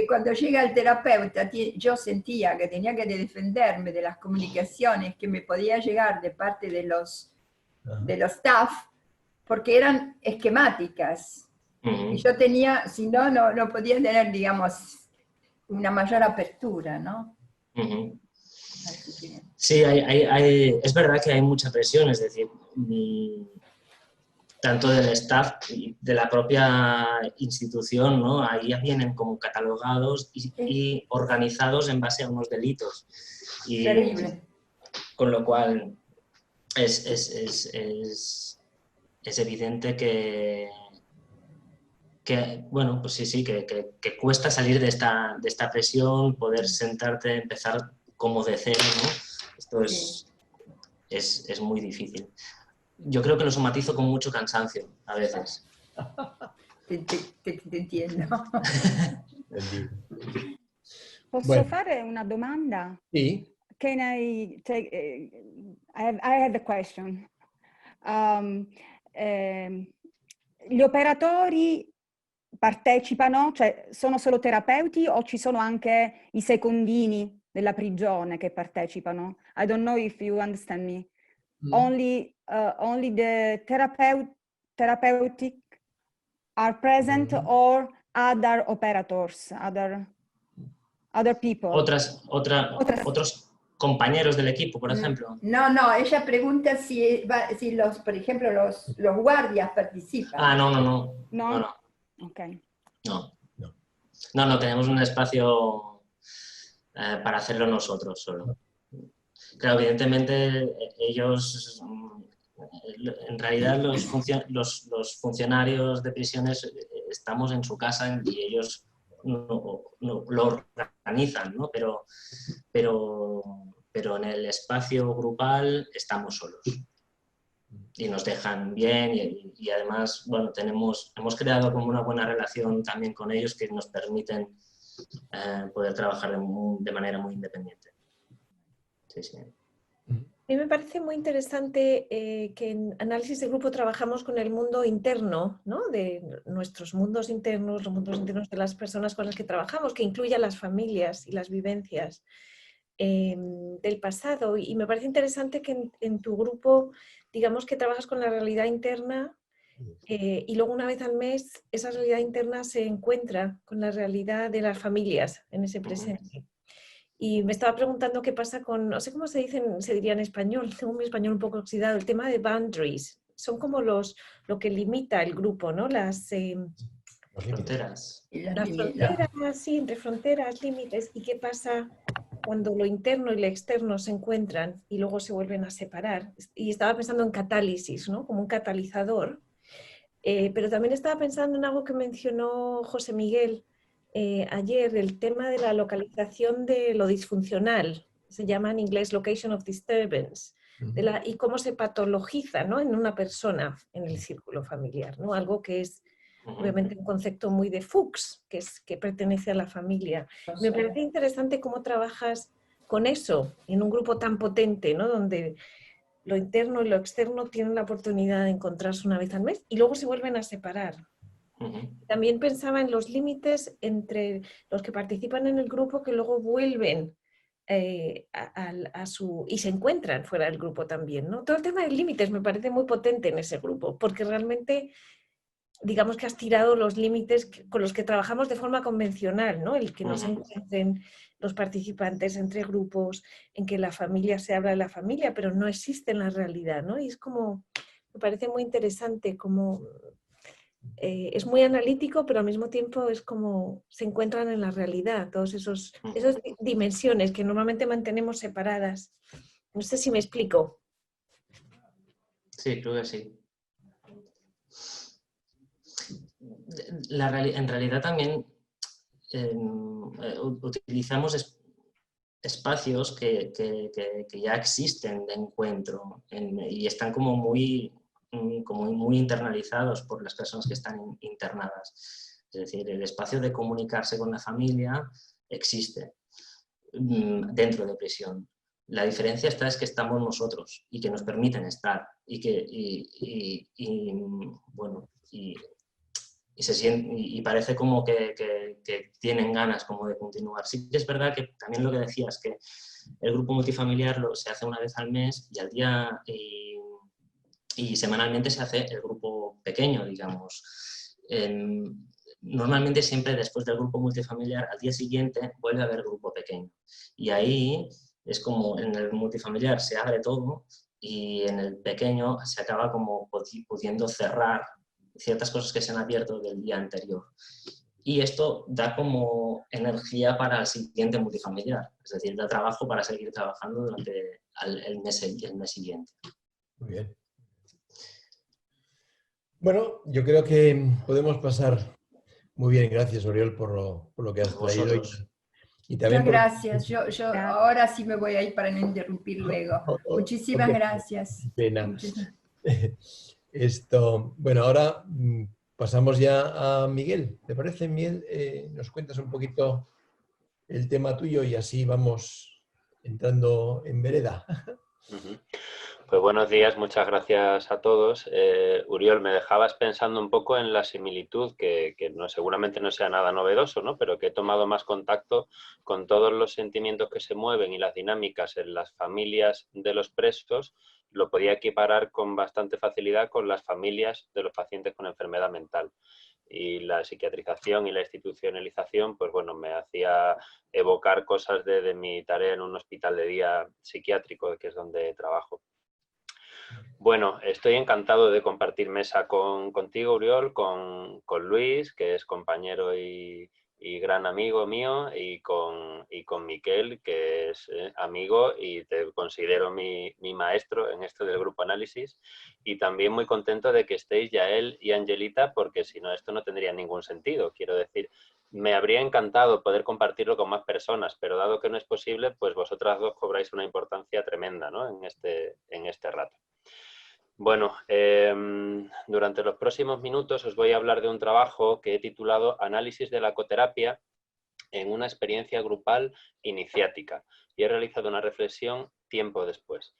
[SPEAKER 6] cuando llega el terapeuta, yo sentía que tenía que defenderme de las comunicaciones que me podía llegar de parte de los staff, porque eran esquemáticas. Y yo tenía, si no, no podía tener, digamos, una mayor apertura, ¿no?
[SPEAKER 2] Sí, es verdad que hay mucha presión, es decir, tanto del staff y de la propia institución, ¿no? Ahí vienen como catalogados y organizados en base a unos delitos. Y,
[SPEAKER 6] terrible.
[SPEAKER 2] con lo cual es evidente que bueno, pues sí, que cuesta salir de esta presión, poder sentarte, empezar como de cero, ¿no? Esto es muy difícil. Yo creo que lo somatizo con mucho cansancio, a veces.
[SPEAKER 6] Te entiendo.
[SPEAKER 5] Posso fare una domanda?
[SPEAKER 1] Sì.
[SPEAKER 5] Can I take, I have a question. Gli operatori partecipano, cioè sono solo terapeuti o ci sono anche i secondini della prigione che partecipano? I don't know if you understand me. Only the therapeutic are present or other operators, other people?
[SPEAKER 2] Otros compañeros del equipo, por ejemplo.
[SPEAKER 6] No, ella pregunta si por ejemplo, los guardias participan.
[SPEAKER 2] No.
[SPEAKER 5] Ok.
[SPEAKER 2] No, tenemos un espacio para hacerlo nosotros solo. Claro, evidentemente ellos, en realidad los funcionarios de prisiones estamos en su casa y ellos no lo organizan, ¿no? Pero en el espacio grupal estamos solos. Y nos dejan bien y además, bueno, hemos creado como una buena relación también con ellos que nos permiten poder trabajar de manera muy independiente. Sí.
[SPEAKER 4] A mí me parece muy interesante que en análisis de grupo trabajamos con el mundo interno, ¿no? De nuestros mundos internos, los mundos internos de las personas con las que trabajamos, que incluye a las familias y las vivencias del pasado. Y me parece interesante que en tu grupo, digamos que trabajas con la realidad interna y luego una vez al mes esa realidad interna se encuentra con la realidad de las familias en ese presente. Y me estaba preguntando qué pasa con, no sé cómo se diría en español, tengo mi español un poco oxidado, el tema de boundaries. Son como lo que limita el grupo, ¿no? Las
[SPEAKER 2] fronteras.
[SPEAKER 4] Las fronteras, sí, entre fronteras, límites. ¿Y qué pasa cuando lo interno y lo externo se encuentran y luego se vuelven a separar? Y estaba pensando en catálisis, ¿no? Como un catalizador. Pero también estaba pensando en algo que mencionó José Miguel ayer, el tema de la localización de lo disfuncional. Se llama en inglés location of disturbance. Y cómo se patologiza, ¿no? En una persona en el círculo familiar, ¿no? Algo que es obviamente un concepto muy de Fuchs, que pertenece a la familia. Me parece interesante cómo trabajas con eso en un grupo tan potente, ¿no? Donde lo interno y lo externo tienen la oportunidad de encontrarse una vez al mes y luego se vuelven a separar. También pensaba en los límites entre los que participan en el grupo que luego vuelven y se encuentran fuera del grupo también, ¿no? Todo el tema de límites me parece muy potente en ese grupo, porque realmente digamos que has tirado los límites con los que trabajamos de forma convencional, ¿no? El que no se encuentren los participantes entre grupos, en que la familia se habla de la familia, pero no existe en la realidad, ¿no? Y es como, me parece muy interesante, como es muy analítico, pero al mismo tiempo es como se encuentran en la realidad, todas esas dimensiones que normalmente mantenemos separadas. No sé si me explico.
[SPEAKER 2] Sí, creo que sí. En realidad también utilizamos espacios que ya existen de encuentro y están como muy internalizados por las personas que están internadas. Es decir, el espacio de comunicarse con la familia existe dentro de prisión. La diferencia es que estamos nosotros y que nos permiten estar y parece como que tienen ganas como de continuar. Sí que es verdad que también lo que decías, que el grupo multifamiliar se hace una vez al mes y al día y semanalmente se hace el grupo pequeño, digamos. Normalmente siempre después del grupo multifamiliar, al día siguiente vuelve a haber grupo pequeño. Y ahí es como en el multifamiliar se abre todo y en el pequeño se acaba como pudiendo cerrar ciertas cosas que se han abierto del día anterior. Y esto da como energía para el siguiente multifamiliar, es decir, da trabajo para seguir trabajando durante el mes siguiente.
[SPEAKER 1] Muy bien. Bueno, yo creo que podemos pasar. Muy bien, gracias, Oriol, por lo que has traído. Y también
[SPEAKER 6] Muchas gracias. Yo ahora sí me voy a ir para no interrumpir luego. Muchísimas gracias.
[SPEAKER 1] Pena. Bueno, ahora pasamos ya a Miguel. ¿Te parece, Miguel? Nos cuentas un poquito el tema tuyo y así vamos entrando en vereda.
[SPEAKER 7] Pues buenos días, muchas gracias a todos. Uriol, me dejabas pensando un poco en la similitud, que seguramente no sea nada novedoso, ¿no? Pero que he tomado más contacto con todos los sentimientos que se mueven y las dinámicas en las familias de los presos. Lo podía equiparar con bastante facilidad con las familias de los pacientes con enfermedad mental. Y la psiquiatrización y la institucionalización, pues bueno, me hacía evocar cosas de mi tarea en un hospital de día psiquiátrico, que es donde trabajo. Bueno, estoy encantado de compartir mesa contigo, Uriol, con Luis, que es compañero y gran amigo mío, y con Miquel, que es amigo y te considero mi maestro en esto del grupo análisis. Y también muy contento de que estéis Yael y Angelita, porque si no, esto no tendría ningún sentido. Quiero decir, me habría encantado poder compartirlo con más personas, pero dado que no es posible, pues vosotras dos cobráis una importancia tremenda, ¿no? en este rato. Bueno, durante los próximos minutos os voy a hablar de un trabajo que he titulado Análisis de la ecoterapia en una experiencia grupal iniciática, y he realizado una reflexión tiempo después.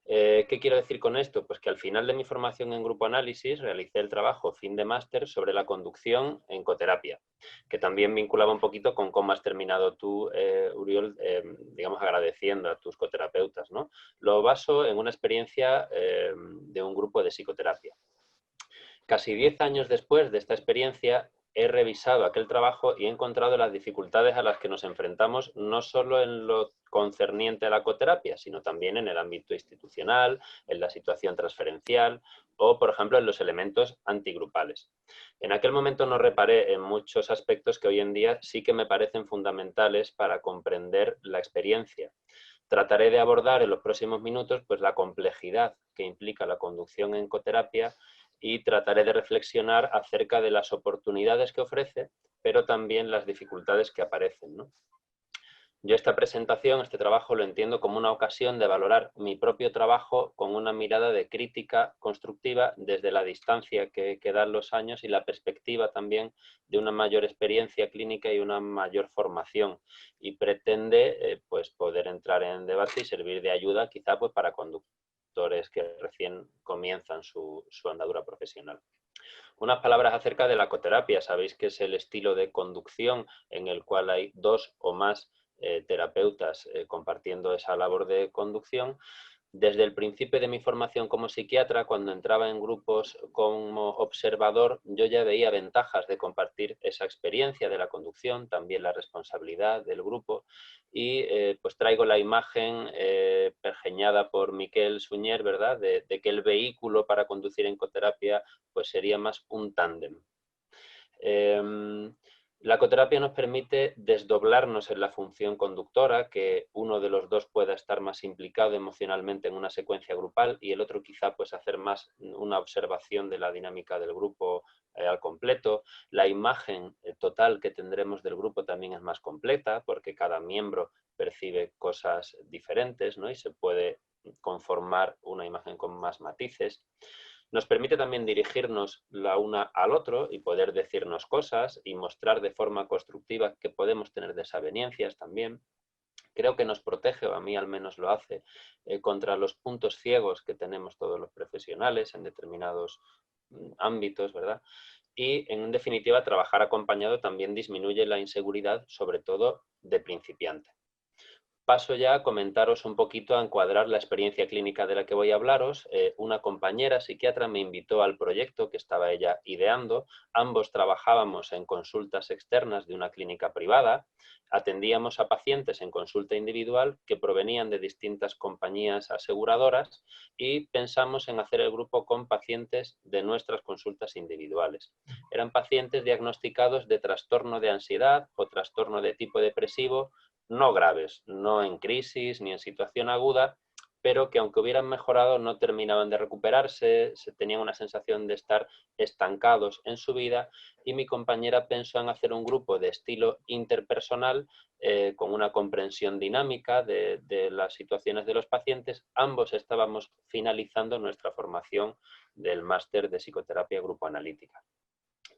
[SPEAKER 7] ¿Qué quiero decir con esto? Pues que al final de mi formación en grupo análisis realicé el trabajo fin de máster sobre la conducción en ecoterapia, que también vinculaba un poquito con cómo has terminado tú, Uriol, digamos agradeciendo a tus coterapeutas, ¿no? Lo baso en una experiencia de un grupo de psicoterapia. Casi 10 años después de esta experiencia, he revisado aquel trabajo y he encontrado las dificultades a las que nos enfrentamos no solo en lo concerniente a la ecoterapia, sino también en el ámbito institucional, en la situación transferencial o, por ejemplo, en los elementos antigrupales. En aquel momento no reparé en muchos aspectos que hoy en día sí que me parecen fundamentales para comprender la experiencia. Trataré de abordar en los próximos minutos pues, la complejidad que implica la conducción en ecoterapia y trataré de reflexionar acerca de las oportunidades que ofrece, pero también las dificultades que aparecen, ¿no? Yo esta presentación, este trabajo, lo entiendo como una ocasión de valorar mi propio trabajo con una mirada de crítica constructiva desde la distancia que dan los años y la perspectiva también de una mayor experiencia clínica y una mayor formación. Y pretende pues, poder entrar en debate y servir de ayuda quizá pues, para conductores que recién comienzan su andadura profesional. Unas palabras acerca de la ecoterapia. Sabéis que es el estilo de conducción en el cual hay dos o más terapeutas compartiendo esa labor de conducción. Desde el principio de mi formación como psiquiatra, cuando entraba en grupos como observador, yo ya veía ventajas de compartir esa experiencia de la conducción, también la responsabilidad del grupo, y pues traigo la imagen pergeñada por Miquel Suñer, ¿verdad?, de que el vehículo para conducir en ecoterapia pues sería más un tándem. La ecoterapia nos permite desdoblarnos en la función conductora, que uno de los dos pueda estar más implicado emocionalmente en una secuencia grupal y el otro quizá pues hacer más una observación de la dinámica del grupo al completo. La imagen total que tendremos del grupo también es más completa porque cada miembro percibe cosas diferentes, ¿no? Y se puede conformar una imagen con más matices. Nos permite también dirigirnos la una al otro y poder decirnos cosas y mostrar de forma constructiva que podemos tener desavenencias también. Creo que nos protege, o a mí al menos lo hace, contra los puntos ciegos que tenemos todos los profesionales en determinados ámbitos, ¿verdad? Y en definitiva, trabajar acompañado también disminuye la inseguridad, sobre todo de principiante. paso ya a comentaros un poquito, a encuadrar la experiencia clínica de la que voy a hablaros. Una compañera psiquiatra me invitó al proyecto que estaba ella ideando. Ambos trabajábamos en consultas externas de una clínica privada. Atendíamos a pacientes en consulta individual que provenían de distintas compañías aseguradoras y pensamos en hacer el grupo con pacientes de nuestras consultas individuales. Eran pacientes diagnosticados de trastorno de ansiedad o trastorno de tipo depresivo, no graves, no en crisis ni en situación aguda, pero que aunque hubieran mejorado no terminaban de recuperarse, tenían una sensación de estar estancados en su vida, y mi compañera pensó en hacer un grupo de estilo interpersonal con una comprensión dinámica de las situaciones de los pacientes. Ambos estábamos finalizando nuestra formación del máster de psicoterapia grupo analítica.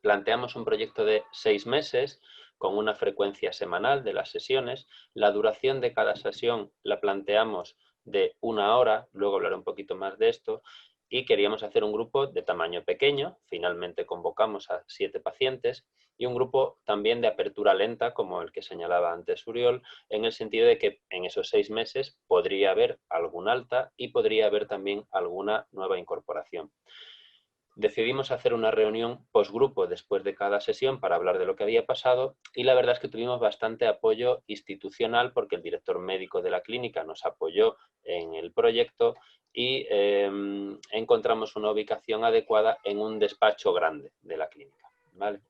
[SPEAKER 7] Planteamos un proyecto de 6 meses con una frecuencia semanal de las sesiones. La duración de cada sesión la planteamos de 1 hora, luego hablaré un poquito más de esto, y queríamos hacer un grupo de tamaño pequeño. Finalmente convocamos a 7 pacientes y un grupo también de apertura lenta, como el que señalaba antes Uriol, en el sentido de que en esos 6 meses podría haber algún alta y podría haber también alguna nueva incorporación. Decidimos hacer una reunión postgrupo después de cada sesión para hablar de lo que había pasado, y la verdad es que tuvimos bastante apoyo institucional porque el director médico de la clínica nos apoyó en el proyecto y encontramos una ubicación adecuada en un despacho grande de la clínica, ¿vale?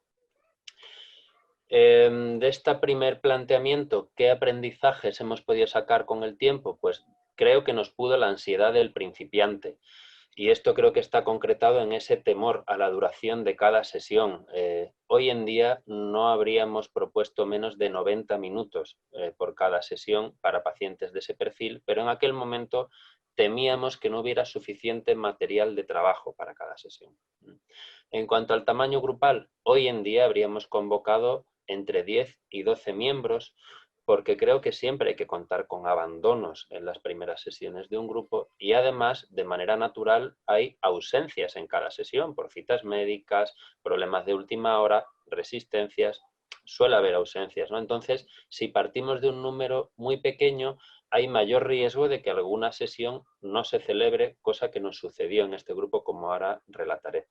[SPEAKER 7] De este primer planteamiento, ¿qué aprendizajes hemos podido sacar con el tiempo? Pues creo que nos pudo la ansiedad del principiante. Y esto creo que está concretado en ese temor a la duración de cada sesión. Hoy en día no habríamos propuesto menos de 90 minutos por cada sesión para pacientes de ese perfil, pero en aquel momento temíamos que no hubiera suficiente material de trabajo para cada sesión. En cuanto al tamaño grupal, hoy en día habríamos convocado entre 10 y 12 miembros, porque creo que siempre hay que contar con abandonos en las primeras sesiones de un grupo, y además, de manera natural, hay ausencias en cada sesión por citas médicas, problemas de última hora, resistencias, suele haber ausencias, ¿no? Entonces, si partimos de un número muy pequeño, hay mayor riesgo de que alguna sesión no se celebre, cosa que nos sucedió en este grupo, como ahora relataré.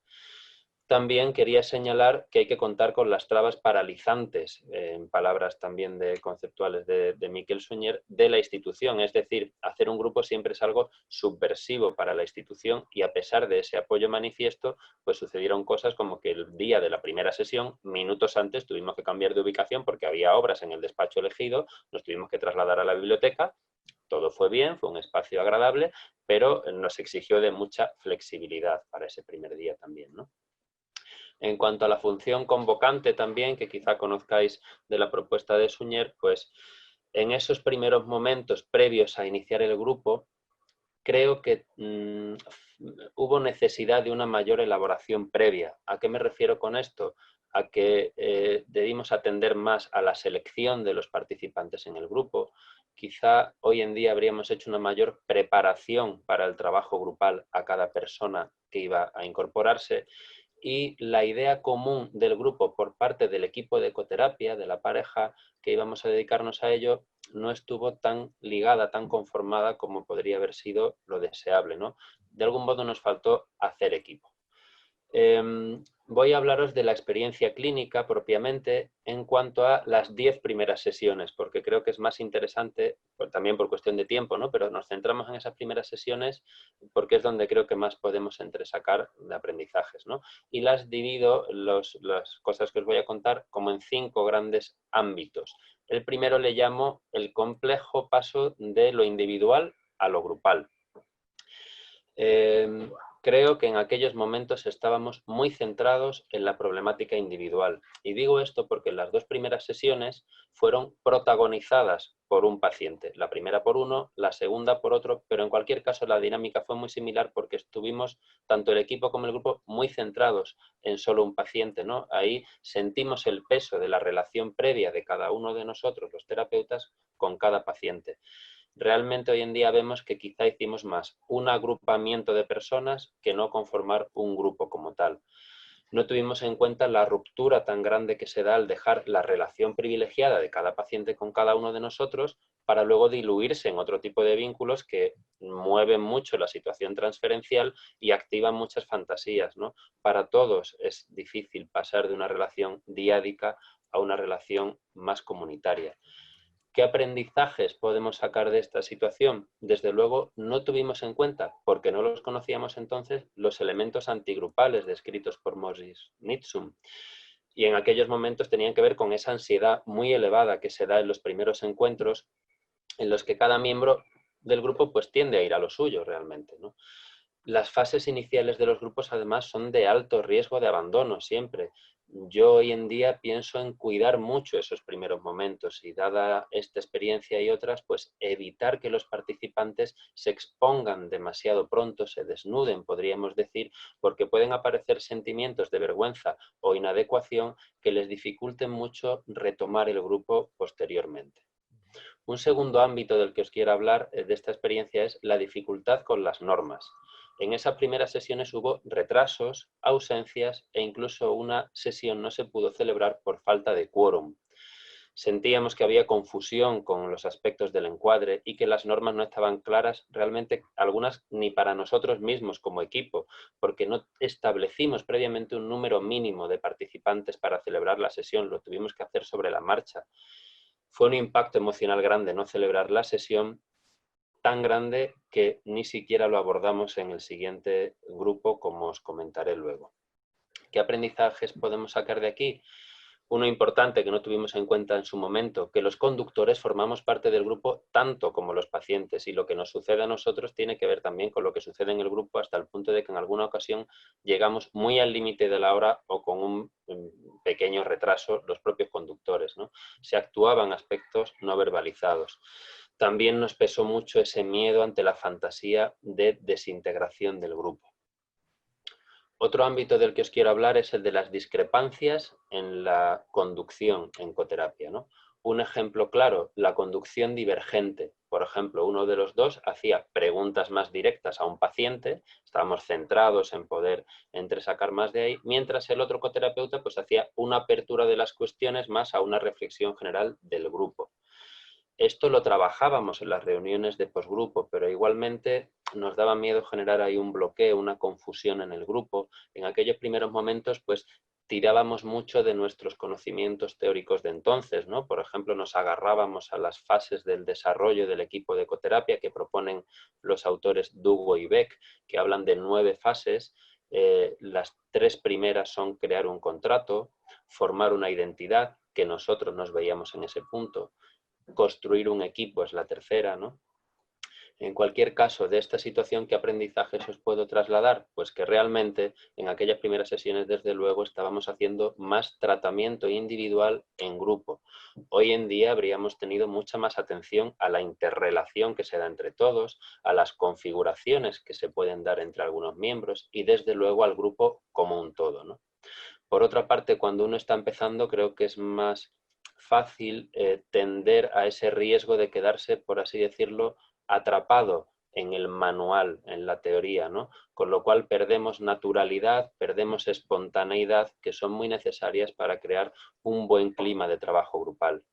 [SPEAKER 7] También quería señalar que hay que contar con las trabas paralizantes, en palabras también conceptuales de Miquel Suñer, de la institución. Es decir, hacer un grupo siempre es algo subversivo para la institución, y a pesar de ese apoyo manifiesto, pues sucedieron cosas como que el día de la primera sesión, minutos antes, tuvimos que cambiar de ubicación porque había obras en el despacho elegido, nos tuvimos que trasladar a la biblioteca. Todo fue bien, fue un espacio agradable, pero nos exigió de mucha flexibilidad para ese primer día también, ¿no? En cuanto a la función convocante también, que quizá conozcáis de la propuesta de Suñer, pues en esos primeros momentos previos a iniciar el grupo, creo que hubo necesidad de una mayor elaboración previa. ¿A qué me refiero con esto? A que debimos atender más a la selección de los participantes en el grupo. Quizá hoy en día habríamos hecho una mayor preparación para el trabajo grupal a cada persona que iba a incorporarse. Y la idea común del grupo por parte del equipo de ecoterapia, de la pareja que íbamos a dedicarnos a ello, no estuvo tan ligada, tan conformada como podría haber sido lo deseable, ¿no? De algún modo nos faltó hacer equipo. Voy a hablaros de la experiencia clínica propiamente en cuanto a las 10 primeras sesiones, porque creo que es más interesante, también por cuestión de tiempo, ¿no? Pero nos centramos en esas primeras sesiones porque es donde creo que más podemos entresacar de aprendizajes, ¿no? Y las divido, las cosas que os voy a contar, como en 5 grandes ámbitos. El primero le llamo el complejo paso de lo individual a lo grupal. Creo que en aquellos momentos estábamos muy centrados en la problemática individual. Y digo esto porque las 2 primeras sesiones fueron protagonizadas por un paciente. La primera por uno, la segunda por otro, pero en cualquier caso la dinámica fue muy similar porque estuvimos, tanto el equipo como el grupo, muy centrados en solo un paciente, ¿no? Ahí sentimos el peso de la relación previa de cada uno de nosotros, los terapeutas, con cada paciente. Realmente hoy en día vemos que quizá hicimos más un agrupamiento de personas que no conformar un grupo como tal. No tuvimos en cuenta la ruptura tan grande que se da al dejar la relación privilegiada de cada paciente con cada uno de nosotros para luego diluirse en otro tipo de vínculos que mueven mucho la situación transferencial y activan muchas fantasías, ¿no? Para todos es difícil pasar de una relación diádica a una relación más comunitaria. ¿Qué aprendizajes podemos sacar de esta situación? Desde luego no tuvimos en cuenta, porque no los conocíamos entonces, los elementos antigrupales descritos por Moses Nitsum. Y en aquellos momentos tenían que ver con esa ansiedad muy elevada que se da en los primeros encuentros, en los que cada miembro del grupo pues tiende a ir a lo suyo realmente, ¿no? Las fases iniciales de los grupos además son de alto riesgo de abandono siempre. Yo hoy en día pienso en cuidar mucho esos primeros momentos y dada esta experiencia y otras, pues evitar que los participantes se expongan demasiado pronto, se desnuden, podríamos decir, porque pueden aparecer sentimientos de vergüenza o inadecuación que les dificulten mucho retomar el grupo posteriormente. Un segundo ámbito del que os quiero hablar de esta experiencia es la dificultad con las normas. En esas primeras sesiones hubo retrasos, ausencias e incluso una sesión no se pudo celebrar por falta de quórum. Sentíamos que había confusión con los aspectos del encuadre y que las normas no estaban claras, realmente algunas ni para nosotros mismos como equipo, porque no establecimos previamente un número mínimo de participantes para celebrar la sesión, lo tuvimos que hacer sobre la marcha. Fue un impacto emocional grande no celebrar la sesión, tan grande que ni siquiera lo abordamos en el siguiente grupo, como os comentaré luego. ¿Qué aprendizajes podemos sacar de aquí? Uno importante que no tuvimos en cuenta en su momento, que los conductores formamos parte del grupo tanto como los pacientes y lo que nos sucede a nosotros tiene que ver también con lo que sucede en el grupo hasta el punto de que en alguna ocasión llegamos muy al límite de la hora o con un pequeño retraso los propios conductores, ¿no? Se actuaban aspectos no verbalizados. También nos pesó mucho ese miedo ante la fantasía de desintegración del grupo. Otro ámbito del que os quiero hablar es el de las discrepancias en la conducción en coterapia, ¿no? Un ejemplo claro, la conducción divergente. Por ejemplo, uno de los dos hacía preguntas más directas a un paciente, estábamos centrados en poder entresacar más de ahí, mientras el otro coterapeuta pues hacía una apertura de las cuestiones más a una reflexión general del grupo. Esto lo trabajábamos en las reuniones de posgrupo, pero igualmente nos daba miedo generar ahí un bloqueo, una confusión en el grupo. En aquellos primeros momentos, pues tirábamos mucho de nuestros conocimientos teóricos de entonces, ¿no? Por ejemplo, nos agarrábamos a las fases del desarrollo del equipo de ecoterapia que proponen los autores Dugo y Beck, que hablan de 9 fases. Las 3 primeras son crear un contrato, formar una identidad, que nosotros nos veíamos en ese punto. Construir un equipo es la tercera, ¿no? En cualquier caso, de esta situación, ¿qué aprendizajes os puedo trasladar? Pues que realmente en aquellas primeras sesiones, desde luego, estábamos haciendo más tratamiento individual en grupo. Hoy en día habríamos tenido mucha más atención a la interrelación que se da entre todos, a las configuraciones que se pueden dar entre algunos miembros y, desde luego, al grupo como un todo, ¿no? Por otra parte, cuando uno está empezando, creo que es más fácil tender a ese riesgo de quedarse, por así decirlo, atrapado en el manual, en la teoría, ¿no? Con lo cual perdemos naturalidad, perdemos espontaneidad, que son muy necesarias para crear un buen clima de trabajo grupal.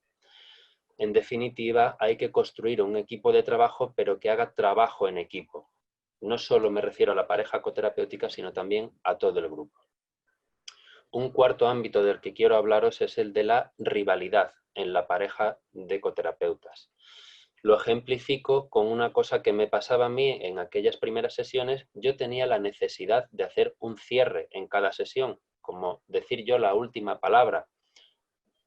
[SPEAKER 7] En definitiva, hay que construir un equipo de trabajo, pero que haga trabajo en equipo. No solo me refiero a la pareja coterapéutica, sino también a todo el grupo. Un cuarto ámbito del que quiero hablaros es el de la rivalidad en la pareja de coterapeutas. Lo ejemplifico con una cosa que me pasaba a mí en aquellas primeras sesiones. Yo tenía la necesidad de hacer un cierre en cada sesión, como decir yo la última palabra.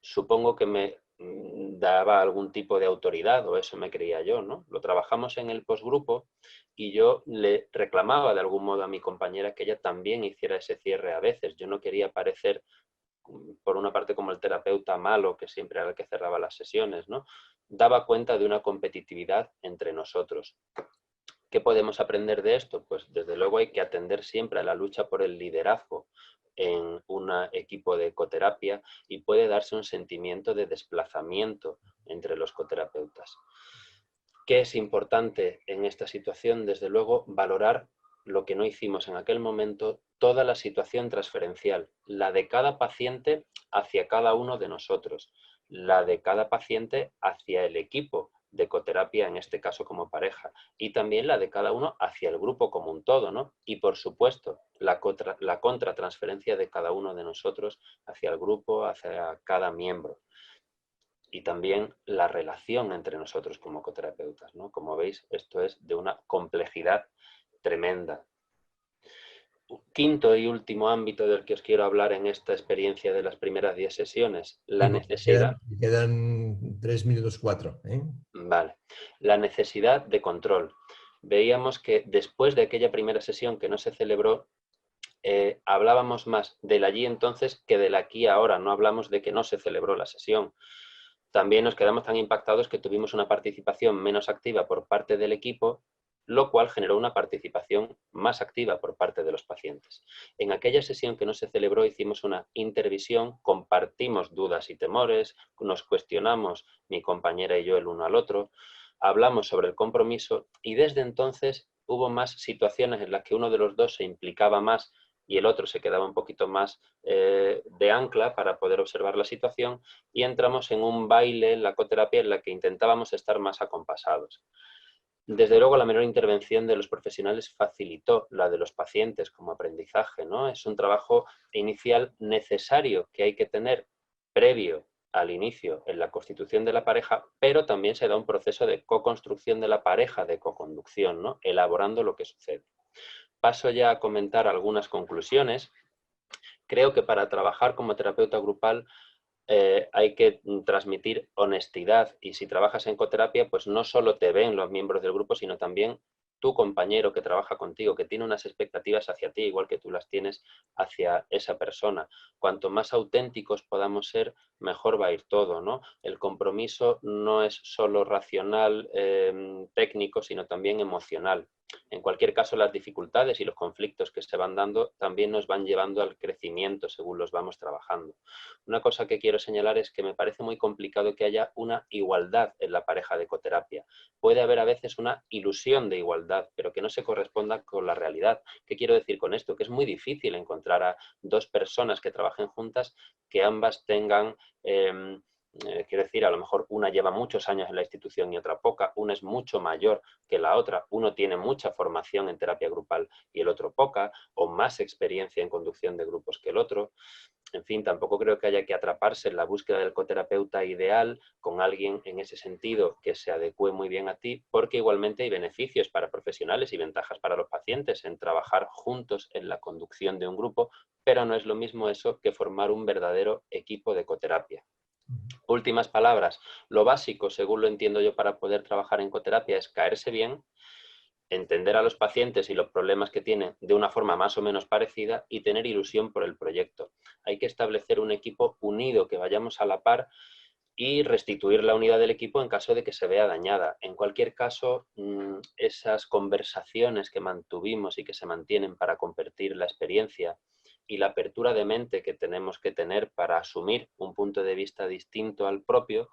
[SPEAKER 7] Supongo que me daba algún tipo de autoridad, o eso me creía yo, ¿no? Lo trabajamos en el posgrupo y yo le reclamaba de algún modo a mi compañera que ella también hiciera ese cierre a veces. Yo no quería parecer, por una parte, como el terapeuta malo que siempre era el que cerraba las sesiones, ¿no? Daba cuenta de una competitividad entre nosotros. ¿Qué podemos aprender de esto? Pues desde luego hay que atender siempre a la lucha por el liderazgo en un equipo de ecoterapia y puede darse un sentimiento de desplazamiento entre los coterapeutas. ¿Qué es importante en esta situación? Desde luego valorar lo que no hicimos en aquel momento, toda la situación transferencial, la de cada paciente hacia cada uno de nosotros, la de cada paciente hacia el equipo de coterapia, en este caso como pareja, y también la de cada uno hacia el grupo como un todo, ¿no? Y por supuesto, la contratransferencia de cada uno de nosotros hacia el grupo, hacia cada miembro. Y también la relación entre nosotros como coterapeutas, ¿no? Como veis, esto es de una complejidad tremenda. Quinto y último ámbito del que os quiero hablar en esta experiencia de las primeras 10 sesiones, la necesidad...
[SPEAKER 1] Quedan 3 minutos 4, ¿eh?
[SPEAKER 7] Vale. La necesidad de control. Veíamos que después de aquella primera sesión que no se celebró, hablábamos más del allí entonces que del aquí ahora. No hablamos de que no se celebró la sesión. También nos quedamos tan impactados que tuvimos una participación menos activa por parte del equipo, lo cual generó una participación más activa por parte de los pacientes. En aquella sesión que no se celebró hicimos una intervisión, compartimos dudas y temores, nos cuestionamos mi compañera y yo el uno al otro, hablamos sobre el compromiso y desde entonces hubo más situaciones en las que uno de los dos se implicaba más y el otro se quedaba un poquito más de ancla para poder observar la situación y entramos en un baile en la coterapia en la que intentábamos estar más acompasados. Desde luego la menor intervención de los profesionales facilitó la de los pacientes como aprendizaje, ¿no? Es un trabajo inicial necesario que hay que tener previo al inicio en la constitución de la pareja, pero también se da un proceso de co-construcción de la pareja, de co-conducción, ¿no? Elaborando lo que sucede. Paso ya a comentar algunas conclusiones. Creo que para trabajar como terapeuta grupal hay que transmitir honestidad y si trabajas en coterapia, pues no solo te ven los miembros del grupo, sino también tu compañero que trabaja contigo, que tiene unas expectativas hacia ti, igual que tú las tienes hacia esa persona. Cuanto más auténticos podamos ser, mejor va a ir todo, ¿no? El compromiso no es solo racional, técnico, sino también emocional. En cualquier caso, las dificultades y los conflictos que se van dando también nos van llevando al crecimiento según los vamos trabajando. Una cosa que quiero señalar es que me parece muy complicado que haya una igualdad en la pareja de coterapia. Puede haber a veces una ilusión de igualdad, pero que no se corresponda con la realidad. ¿Qué quiero decir con esto? Que es muy difícil encontrar a dos personas que trabajen juntas que ambas tengan... quiero decir, a lo mejor una lleva muchos años en la institución y otra poca, una es mucho mayor que la otra, uno tiene mucha formación en terapia grupal y el otro poca, o más experiencia en conducción de grupos que el otro. En fin, tampoco creo que haya que atraparse en la búsqueda del coterapeuta ideal con alguien en ese sentido que se adecue muy bien a ti, porque igualmente hay beneficios para profesionales y ventajas para los pacientes en trabajar juntos en la conducción de un grupo, pero no es lo mismo eso que formar un verdadero equipo de coterapia. Últimas palabras. Lo básico, según lo entiendo yo, para poder trabajar en coterapia es caerse bien, entender a los pacientes y los problemas que tienen de una forma más o menos parecida y tener ilusión por el proyecto. Hay que establecer un equipo unido, que vayamos a la par y restituir la unidad del equipo en caso de que se vea dañada. En cualquier caso, esas conversaciones que mantuvimos y que se mantienen para compartir la experiencia y la apertura de mente que tenemos que tener para asumir un punto de vista distinto al propio,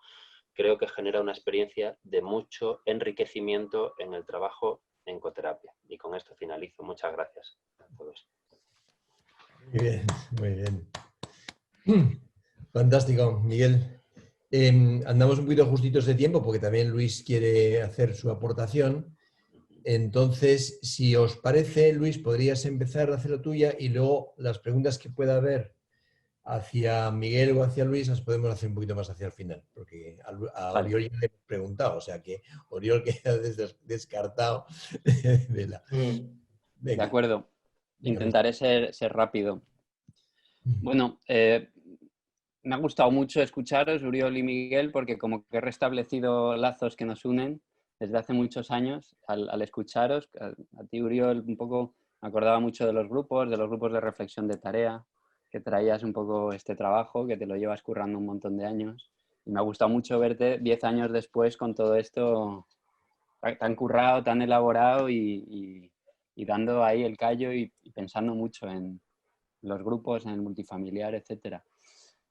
[SPEAKER 7] creo que genera una experiencia de mucho enriquecimiento en el trabajo en coterapia. Y con esto finalizo. Muchas gracias a todos.
[SPEAKER 1] Muy bien, muy bien. Fantástico, Miguel. Andamos un poquito justitos de tiempo porque también Luis quiere hacer su aportación. Entonces, si os parece, Luis, podrías empezar a hacer la tuya y luego las preguntas que pueda haber hacia Miguel o hacia Luis las podemos hacer un poquito más hacia el final, porque a Oriol ya le he preguntado, o sea que Oriol queda descartado de la...
[SPEAKER 3] De acuerdo. Intentaré ser rápido. Bueno, me ha gustado mucho escucharos, Oriol y Miguel, porque como que he restablecido lazos que nos unen desde hace muchos años al escucharos. A ti, Oriol, un poco me acordaba mucho de los grupos de reflexión de tarea, que traías un poco este trabajo, que te lo llevas currando un montón de años. Y me ha gustado mucho verte 10 años después con todo esto tan currado, tan elaborado y dando ahí el callo y pensando mucho en los grupos, en el multifamiliar, etcétera.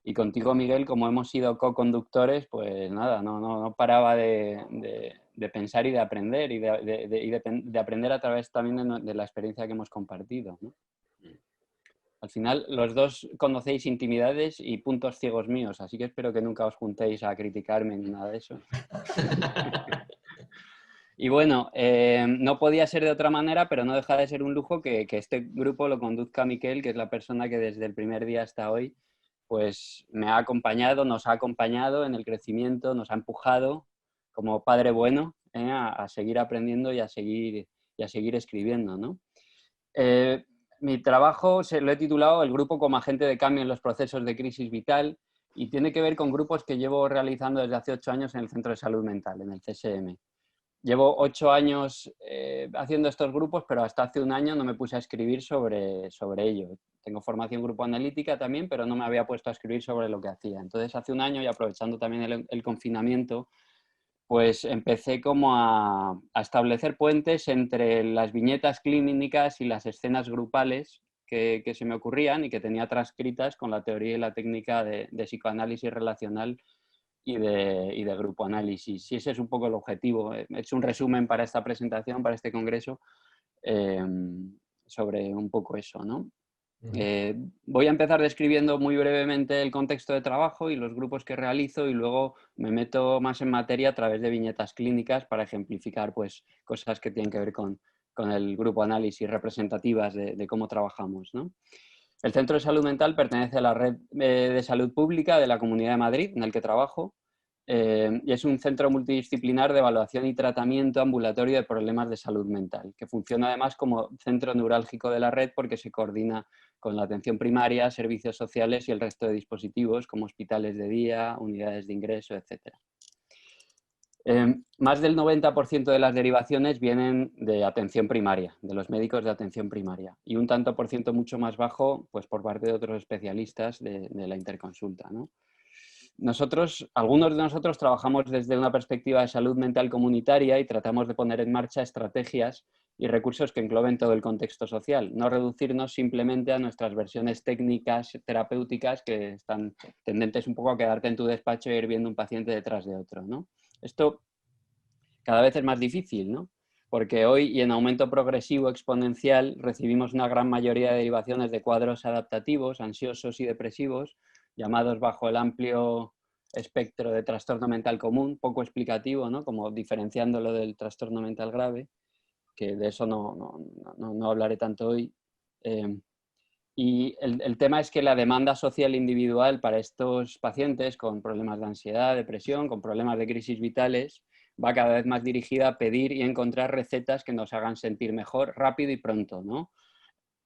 [SPEAKER 3] Y contigo, Miguel, como hemos sido co-conductores, pues nada, no paraba de pensar y de aprender y de aprender a través también de la experiencia que hemos compartido, ¿no? Al final, los dos conocéis intimidades y puntos ciegos míos, así que espero que nunca os juntéis a criticarme ni nada de eso. Y bueno, no podía ser de otra manera, pero no deja de ser un lujo que este grupo lo conduzca Miquel, que es la persona que desde el primer día hasta hoy pues me ha acompañado, nos ha acompañado en el crecimiento, nos ha empujado como padre bueno a seguir aprendiendo y a seguir escribiendo, ¿no? Mi trabajo lo he titulado El grupo como agente de cambio en los procesos de crisis vital y tiene que ver con grupos que llevo realizando desde hace 8 años en el Centro de Salud Mental, en el CSM. Llevo 8 años haciendo estos grupos, pero hasta hace un año no me puse a escribir sobre ello. Tengo formación grupo analítica también, pero no me había puesto a escribir sobre lo que hacía. Entonces, hace un año, y aprovechando también el confinamiento, pues empecé como a establecer puentes entre las viñetas clínicas y las escenas grupales que se me ocurrían y que tenía transcritas con la teoría y la técnica de psicoanálisis relacional y de grupo análisis. Y ese es un poco el objetivo. He hecho un resumen para esta presentación, para este congreso, sobre un poco eso, ¿no? Voy a empezar describiendo muy brevemente el contexto de trabajo y los grupos que realizo y luego me meto más en materia a través de viñetas clínicas para ejemplificar pues, cosas que tienen que ver con el grupo análisis representativas de cómo trabajamos, ¿no? El Centro de Salud Mental pertenece a la Red de Salud Pública de la Comunidad de Madrid, en el que trabajo, y es un centro multidisciplinar de evaluación y tratamiento ambulatorio de problemas de salud mental, que funciona además como centro neurálgico de la red porque se coordina con la atención primaria, servicios sociales y el resto de dispositivos como hospitales de día, unidades de ingreso, etc. Más del 90% de las derivaciones vienen de atención primaria, de los médicos de atención primaria, y un tanto por ciento mucho más bajo pues, por parte de otros especialistas de la interconsulta, ¿no? Algunos de nosotros trabajamos desde una perspectiva de salud mental comunitaria y tratamos de poner en marcha estrategias y recursos que engloben todo el contexto social, no reducirnos simplemente a nuestras versiones técnicas, terapéuticas, que están tendentes un poco a quedarte en tu despacho e ir viendo un paciente detrás de otro, ¿no? Esto cada vez es más difícil, ¿no? Porque hoy y en aumento progresivo exponencial recibimos una gran mayoría de derivaciones de cuadros adaptativos, ansiosos y depresivos, llamados bajo el amplio espectro de trastorno mental común, poco explicativo, ¿no? Como diferenciándolo del trastorno mental grave, que de eso no hablaré tanto hoy. Y el tema es que la demanda social individual para estos pacientes con problemas de ansiedad, depresión, con problemas de crisis vitales, va cada vez más dirigida a pedir y encontrar recetas que nos hagan sentir mejor, rápido y pronto, ¿no?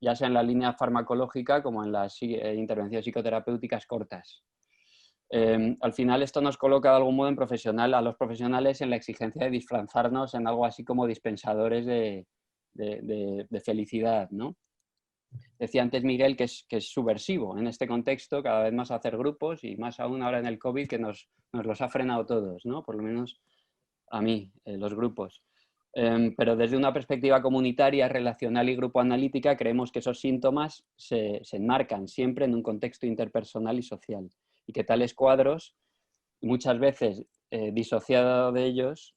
[SPEAKER 3] Ya sea en la línea farmacológica como en las intervenciones psicoterapéuticas cortas. Al final esto nos coloca de algún modo a los profesionales en la exigencia de disfrazarnos en algo así como dispensadores de felicidad, ¿no? Decía antes Miguel que es subversivo en este contexto, cada vez más hacer grupos y más aún ahora en el COVID que nos los ha frenado todos, ¿no? Por lo menos a mí, los grupos. Pero desde una perspectiva comunitaria, relacional y grupo analítica, creemos que esos síntomas se enmarcan siempre en un contexto interpersonal y social y que tales cuadros, muchas veces disociado de ellos,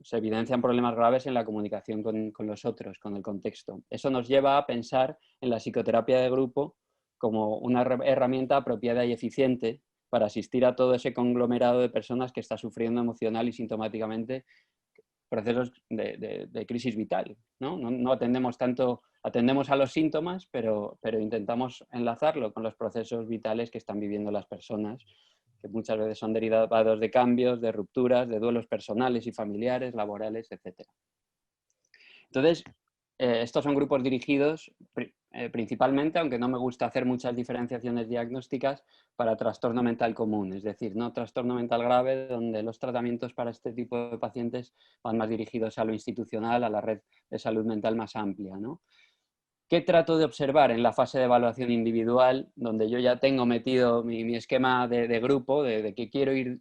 [SPEAKER 3] se evidencian problemas graves en la comunicación con los otros, con el contexto. Eso nos lleva a pensar en la psicoterapia de grupo como una herramienta apropiada y eficiente para asistir a todo ese conglomerado de personas que está sufriendo emocional y sintomáticamente procesos de crisis vital, ¿no? No atendemos tanto, atendemos a los síntomas, pero intentamos enlazarlo con los procesos vitales que están viviendo las personas, que muchas veces son derivados de cambios, de rupturas, de duelos personales y familiares, laborales, etc. Entonces, estos son grupos dirigidos principalmente, aunque no me gusta hacer muchas diferenciaciones diagnósticas, para trastorno mental común, es decir, no trastorno mental grave, donde los tratamientos para este tipo de pacientes van más dirigidos a lo institucional, a la red de salud mental más amplia, ¿no? ¿Qué trato de observar en la fase de evaluación individual, donde yo ya tengo metido mi esquema de grupo, de que quiero ir,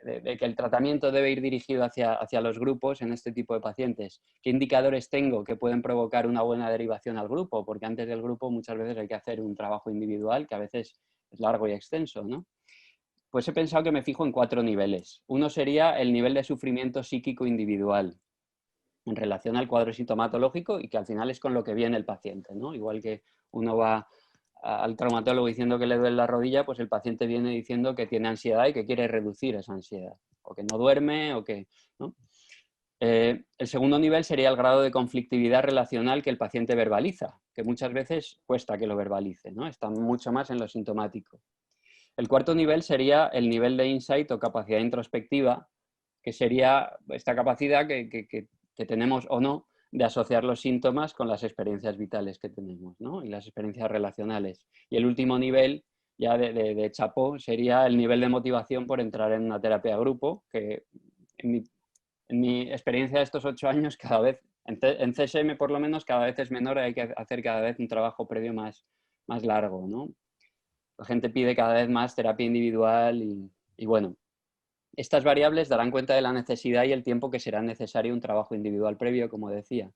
[SPEAKER 3] de que el tratamiento debe ir dirigido hacia los grupos en este tipo de pacientes? ¿Qué indicadores tengo que pueden provocar una buena derivación al grupo? Porque antes del grupo muchas veces hay que hacer un trabajo individual que a veces es largo y extenso, ¿no? Pues he pensado que me fijo en 4 niveles. Uno sería el nivel de sufrimiento psíquico individual en relación al cuadro sintomatológico y que al final es con lo que viene el paciente, ¿no? Igual que uno va al traumatólogo diciendo que le duele la rodilla, pues el paciente viene diciendo que tiene ansiedad y que quiere reducir esa ansiedad, o que no duerme, o que, ¿no? El segundo nivel sería el grado de conflictividad relacional que el paciente verbaliza, que muchas veces cuesta que lo verbalice, ¿no? Está mucho más en lo sintomático. El cuarto nivel sería el nivel de insight o capacidad introspectiva, que sería esta capacidad que tenemos o no de asociar los síntomas con las experiencias vitales que tenemos, ¿no? Y las experiencias relacionales. Y el último nivel, ya de chapó, sería el nivel de motivación por entrar en una terapia de grupo, que en mi experiencia de estos 8 años, cada vez, en CSM por lo menos, cada vez es menor, hay que hacer cada vez un trabajo previo más largo, ¿no? La gente pide cada vez más terapia individual y bueno, estas variables darán cuenta de la necesidad y el tiempo que será necesario un trabajo individual previo, como decía.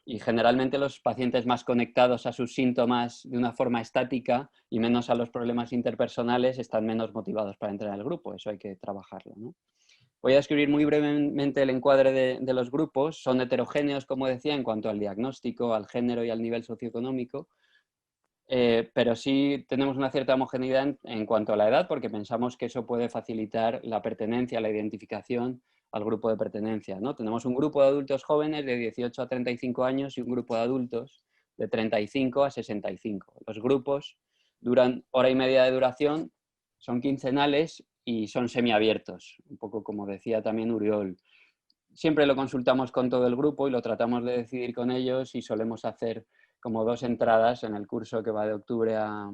[SPEAKER 3] Y generalmente los pacientes más conectados a sus síntomas de una forma estática y menos a los problemas interpersonales están menos motivados para entrar al grupo. Eso hay que trabajarlo, ¿no? Voy a describir muy brevemente el encuadre de los grupos. Son heterogéneos, como decía, en cuanto al diagnóstico, al género y al nivel socioeconómico. Pero sí tenemos una cierta homogeneidad en cuanto a la edad, porque pensamos que eso puede facilitar la pertenencia, la identificación al grupo de pertenencia, ¿no? Tenemos un grupo de adultos jóvenes de 18 a 35 años y un grupo de adultos de 35 a 65. Los grupos duran 1 hora y media de duración, son quincenales y son semiabiertos, un poco como decía también Uriol. Siempre lo consultamos con todo el grupo y lo tratamos de decidir con ellos y solemos hacer como 2 entradas en el curso que va de octubre a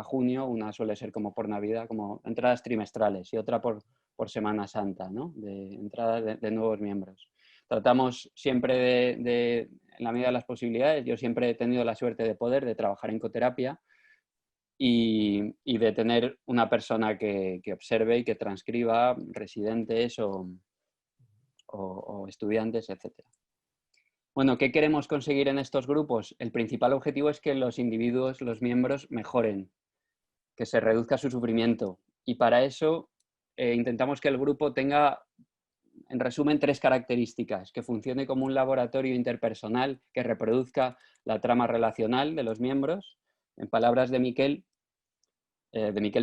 [SPEAKER 3] junio. Una suele ser como por Navidad, como entradas trimestrales, y otra por Semana Santa, ¿no? De entradas de nuevos miembros. Tratamos siempre en la medida de las posibilidades. Yo siempre he tenido la suerte de poder trabajar en coterapia y de tener una persona que observe y que transcriba residentes o estudiantes, etcétera. Bueno, ¿qué queremos conseguir en estos grupos? El principal objetivo es que los individuos, los miembros, mejoren, que se reduzca su sufrimiento. Y para eso intentamos que el grupo tenga, en resumen, 3 características: que funcione como un laboratorio interpersonal que reproduzca la trama relacional de los miembros. En palabras de Miquel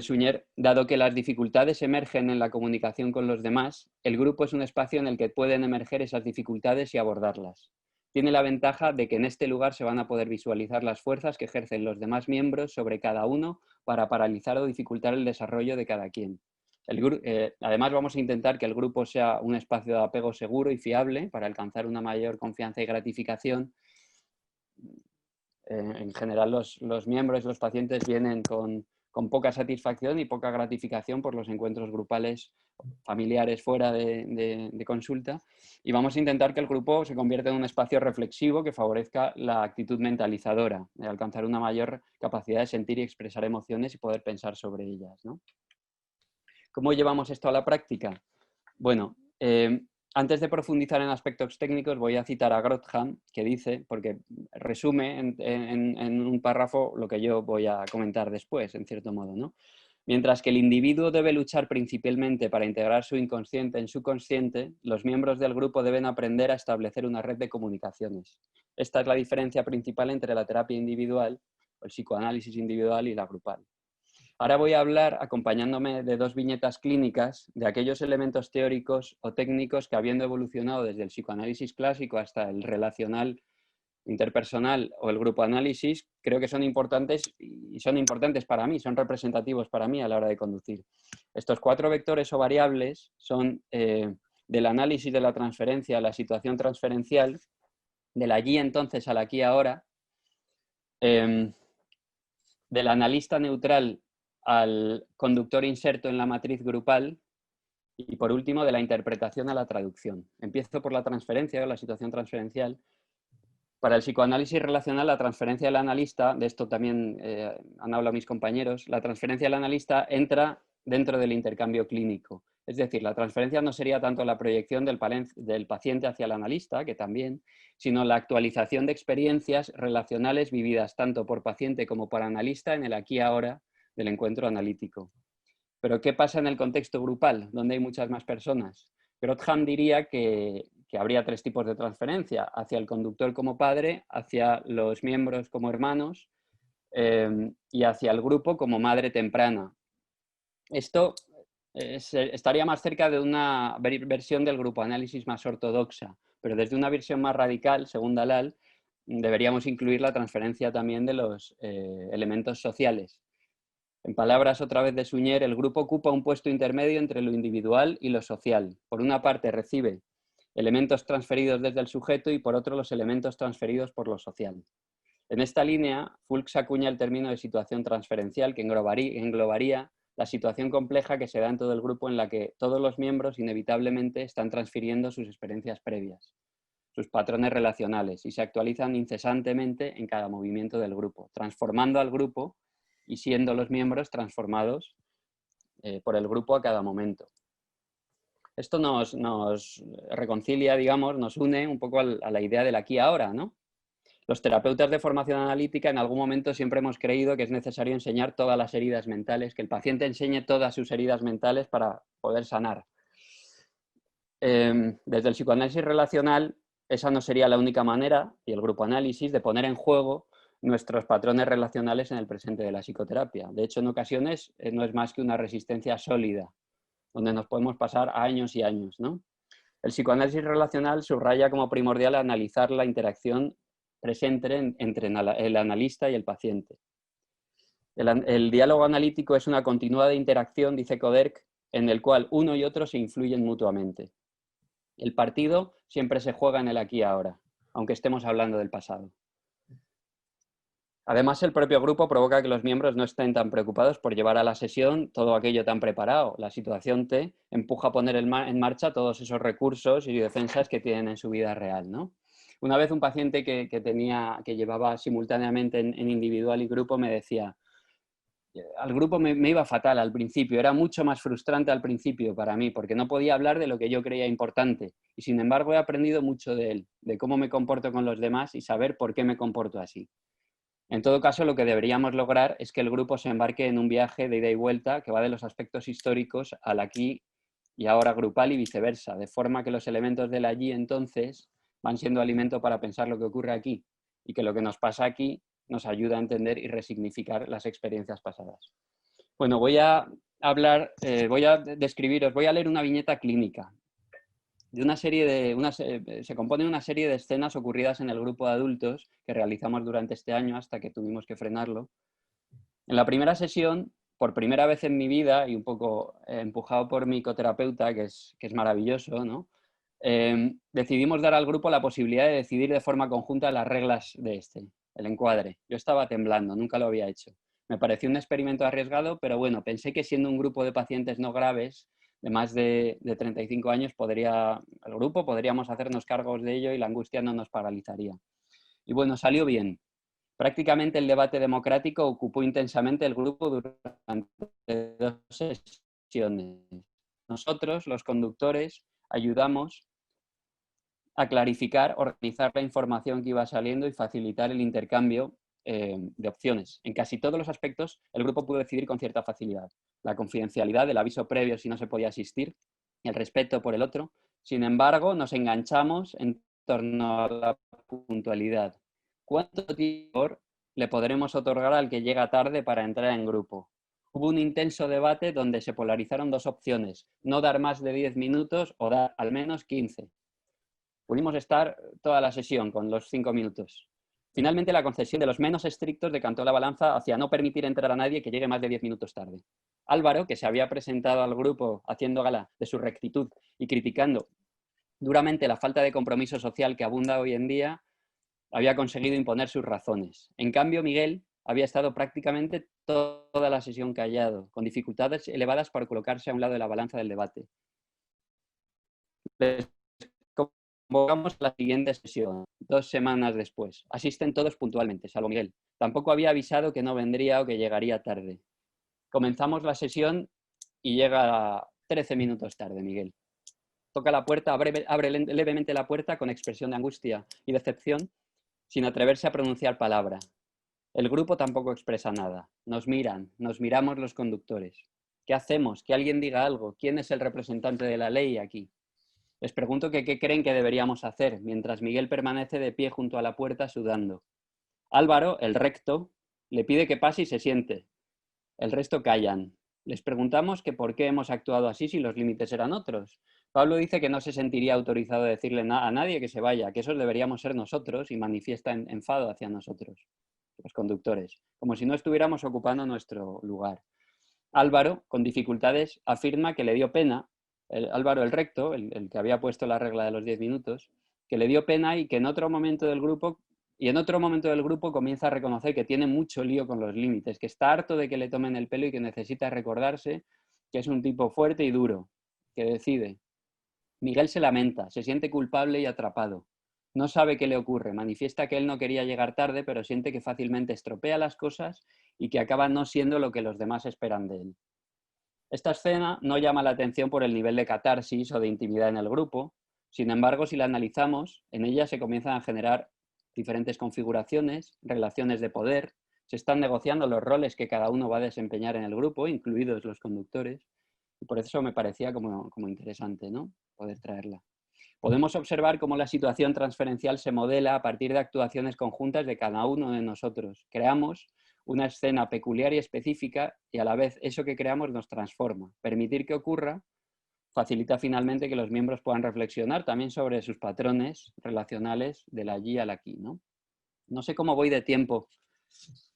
[SPEAKER 3] Sunyer, dado que las dificultades emergen en la comunicación con los demás, el grupo es un espacio en el que pueden emerger esas dificultades y abordarlas. Tiene la ventaja de que en este lugar se van a poder visualizar las fuerzas que ejercen los demás miembros sobre cada uno para paralizar o dificultar el desarrollo de cada quien. Además, vamos a intentar que el grupo sea un espacio de apego seguro y fiable para alcanzar una mayor confianza y gratificación. En general, los miembros, los pacientes vienen con poca satisfacción y poca gratificación por los encuentros grupales familiares fuera de consulta, y vamos a intentar que el grupo se convierta en un espacio reflexivo que favorezca la actitud mentalizadora, de alcanzar una mayor capacidad de sentir y expresar emociones y poder pensar sobre ellas, ¿no? ¿Cómo llevamos esto a la práctica? Bueno, antes de profundizar en aspectos técnicos, voy a citar a Grotham, que dice, porque resume en un párrafo lo que yo voy a comentar después, en cierto modo, ¿no? Mientras que el individuo debe luchar principalmente para integrar su inconsciente en su consciente, los miembros del grupo deben aprender a establecer una red de comunicaciones. Esta es la diferencia principal entre la terapia individual, el psicoanálisis individual y la grupal. Ahora voy a hablar, acompañándome de 2 viñetas clínicas, de aquellos elementos teóricos o técnicos que, habiendo evolucionado desde el psicoanálisis clásico hasta el relacional interpersonal o el grupo análisis, creo que son importantes y son importantes para mí, son representativos para mí a la hora de conducir. Estos 4 vectores o variables son del análisis de la transferencia a la situación transferencial, del allí entonces al aquí ahora, del analista neutral al conductor inserto en la matriz grupal y, por último, de la interpretación a la traducción. Empiezo por la transferencia o la situación transferencial. Para el psicoanálisis relacional, la transferencia del analista, de esto también han hablado mis compañeros, la transferencia del analista entra dentro del intercambio clínico. Es decir, la transferencia no sería tanto la proyección del paciente hacia el analista, que también, sino la actualización de experiencias relacionales vividas tanto por paciente como por analista en el aquí y ahora del encuentro analítico. Pero ¿qué pasa en el contexto grupal, donde hay muchas más personas? Grotham diría que habría 3 tipos de transferencia: hacia el conductor como padre, hacia los miembros como hermanos, y hacia el grupo como madre temprana. Esto estaría más cerca de una versión del grupo análisis más ortodoxa, pero desde una visión más radical, según Dalal, deberíamos incluir la transferencia también de los elementos sociales. En palabras otra vez de Suñer, el grupo ocupa un puesto intermedio entre lo individual y lo social. Por una parte recibe elementos transferidos desde el sujeto y por otro los elementos transferidos por lo social. En esta línea, Fulks acuña el término de situación transferencial que englobaría la situación compleja que se da en todo el grupo en la que todos los miembros inevitablemente están transfiriendo sus experiencias previas, sus patrones relacionales y se actualizan incesantemente en cada movimiento del grupo, transformando al grupo y siendo los miembros transformados por el grupo a cada momento. Esto nos reconcilia, digamos, nos une un poco a la idea del aquí y ahora, ¿no? Los terapeutas de formación analítica en algún momento siempre hemos creído que es necesario enseñar todas las heridas mentales, que el paciente enseñe todas sus heridas mentales para poder sanar. Desde el psicoanálisis relacional, esa no sería la única manera, y el grupo análisis, de poner en juego nuestros patrones relacionales en el presente de la psicoterapia. De hecho, en ocasiones no es más que una resistencia sólida, donde nos podemos pasar años y años, ¿no? El psicoanálisis relacional subraya como primordial analizar la interacción presente entre el analista y el paciente. El diálogo analítico es una continuada interacción, dice Koderk, en el cual uno y otro se influyen mutuamente. El partido siempre se juega en el aquí y ahora, aunque estemos hablando del pasado. Además, el propio grupo provoca que los miembros no estén tan preocupados por llevar a la sesión todo aquello tan preparado. La situación T empuja a poner en marcha todos esos recursos y defensas que tienen en su vida real, ¿no? Una vez un paciente que llevaba simultáneamente en individual y grupo me decía: al grupo me iba fatal al principio, era mucho más frustrante al principio para mí, porque no podía hablar de lo que yo creía importante. Y sin embargo he aprendido mucho de él, de cómo me comporto con los demás y saber por qué me comporto así. En todo caso, lo que deberíamos lograr es que el grupo se embarque en un viaje de ida y vuelta que va de los aspectos históricos al aquí y ahora grupal y viceversa, de forma que los elementos del allí entonces van siendo alimento para pensar lo que ocurre aquí y que lo que nos pasa aquí nos ayuda a entender y resignificar las experiencias pasadas. Bueno, voy a describiros, voy a leer una viñeta clínica se compone de una serie de escenas ocurridas en el grupo de adultos que realizamos durante este año hasta que tuvimos que frenarlo. En la primera sesión, por primera vez en mi vida, y un poco empujado por mi coterapeuta, que es maravilloso, ¿no? Decidimos dar al grupo la posibilidad de decidir de forma conjunta las reglas de el encuadre. Yo estaba temblando, nunca lo había hecho. Me pareció un experimento arriesgado, pero bueno, pensé que siendo un grupo de pacientes no graves, de más de 35 años, podríamos hacernos cargos de ello y la angustia no nos paralizaría. Y bueno, salió bien. Prácticamente el debate democrático ocupó intensamente el grupo durante 2 sesiones. Nosotros, los conductores, ayudamos a clarificar, organizar la información que iba saliendo y facilitar el intercambio de opciones. En casi todos los aspectos, el grupo pudo decidir con cierta facilidad. La confidencialidad, el aviso previo si no se podía asistir, el respeto por el otro. Sin embargo, nos enganchamos en torno a la puntualidad. ¿Cuánto tiempo le podremos otorgar al que llega tarde para entrar en grupo? Hubo un intenso debate donde se polarizaron 2 opciones, no dar más de 10 minutos o dar al menos 15. Pudimos estar toda la sesión con los 5 minutos. Finalmente, la concesión de los menos estrictos decantó la balanza hacia no permitir entrar a nadie que llegue más de 10 minutos tarde. Álvaro, que se había presentado al grupo haciendo gala de su rectitud y criticando duramente la falta de compromiso social que abunda hoy en día, había conseguido imponer sus razones. En cambio, Miguel había estado prácticamente toda la sesión callado, con dificultades elevadas para colocarse a un lado de la balanza del debate. Convocamos la siguiente sesión, 2 semanas después. Asisten todos puntualmente, salvo Miguel. Tampoco había avisado que no vendría o que llegaría tarde. Comenzamos la sesión y llega 13 minutos tarde, Miguel. Toca la puerta, abre levemente la puerta con expresión de angustia y decepción, sin atreverse a pronunciar palabra. El grupo tampoco expresa nada. Nos miramos los conductores. ¿Qué hacemos? Que alguien diga algo. ¿Quién es el representante de la ley aquí? Les pregunto que qué creen que deberíamos hacer, mientras Miguel permanece de pie junto a la puerta sudando. Álvaro, el recto, Le pide que pase y se siente. El resto callan. Les preguntamos que por qué hemos actuado así si los límites eran otros. Pablo dice que no se sentiría autorizado a decirle a nadie que se vaya, que esos deberíamos ser nosotros, y manifiesta enfado hacia nosotros, los conductores, como si no estuviéramos ocupando nuestro lugar. Álvaro, con dificultades, afirma que le dio pena, Álvaro el recto, el que había puesto la regla de los 10 minutos, que le dio pena y que en otro momento del grupo comienza a reconocer que tiene mucho lío con los límites, que está harto de que le tomen el pelo y que necesita recordarse que es un tipo fuerte y duro, que decide. Miguel se lamenta, se siente culpable y atrapado. No sabe qué le ocurre, manifiesta que él no quería llegar tarde, pero siente que fácilmente estropea las cosas y que acaba no siendo lo que los demás esperan de él. Esta escena no llama la atención por el nivel de catarsis o de intimidad en el grupo. Sin embargo, si la analizamos, en ella se comienzan a generar diferentes configuraciones, relaciones de poder, se están negociando los roles que cada uno va a desempeñar en el grupo, incluidos los conductores, y por eso me parecía como interesante, ¿no?, poder traerla. Podemos observar cómo la situación transferencial se modela a partir de actuaciones conjuntas de cada uno de nosotros. Creamos una escena peculiar y específica y a la vez eso que creamos nos transforma. Permitir que ocurra facilita finalmente que los miembros puedan reflexionar también sobre sus patrones relacionales del allí al aquí, ¿no? No sé cómo voy de tiempo.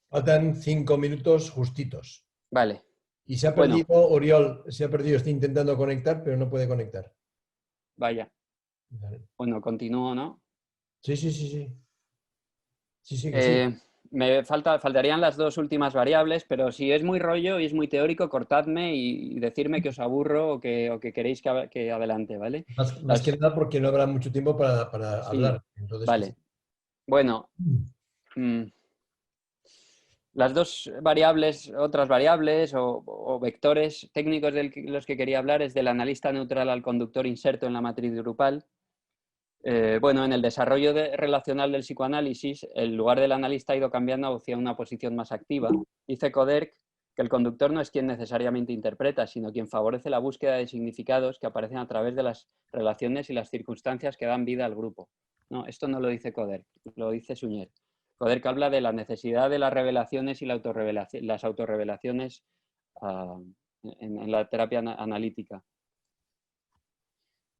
[SPEAKER 1] Faltan 5 minutos justitos.
[SPEAKER 3] Vale.
[SPEAKER 1] Y se ha perdido, bueno, Oriol, se ha perdido, está intentando conectar, pero no puede conectar.
[SPEAKER 3] Vaya.
[SPEAKER 1] Vale.
[SPEAKER 3] Bueno, continúo, ¿no?
[SPEAKER 1] Sí. Sí. Sí.
[SPEAKER 3] Me faltarían las dos últimas variables, pero si es muy rollo y es muy teórico, cortadme y decirme que os aburro o que queréis que adelante, ¿vale?
[SPEAKER 1] Más que nada porque no habrá mucho tiempo para
[SPEAKER 3] sí,
[SPEAKER 1] hablar. Entonces,
[SPEAKER 3] vale. Bueno, las dos variables, otras variables o vectores técnicos de los que quería hablar es del analista neutral al conductor inserto en la matriz grupal. Bueno, en el desarrollo relacional del psicoanálisis, el lugar del analista ha ido cambiando hacia una posición más activa. Dice Koderk que el conductor no es quien necesariamente interpreta, sino quien favorece la búsqueda de significados que aparecen a través de las relaciones y las circunstancias que dan vida al grupo. No, esto no lo dice Koderk, lo dice Suñer. Koderk habla de la necesidad de las revelaciones y las autorrevelaciones en la terapia analítica.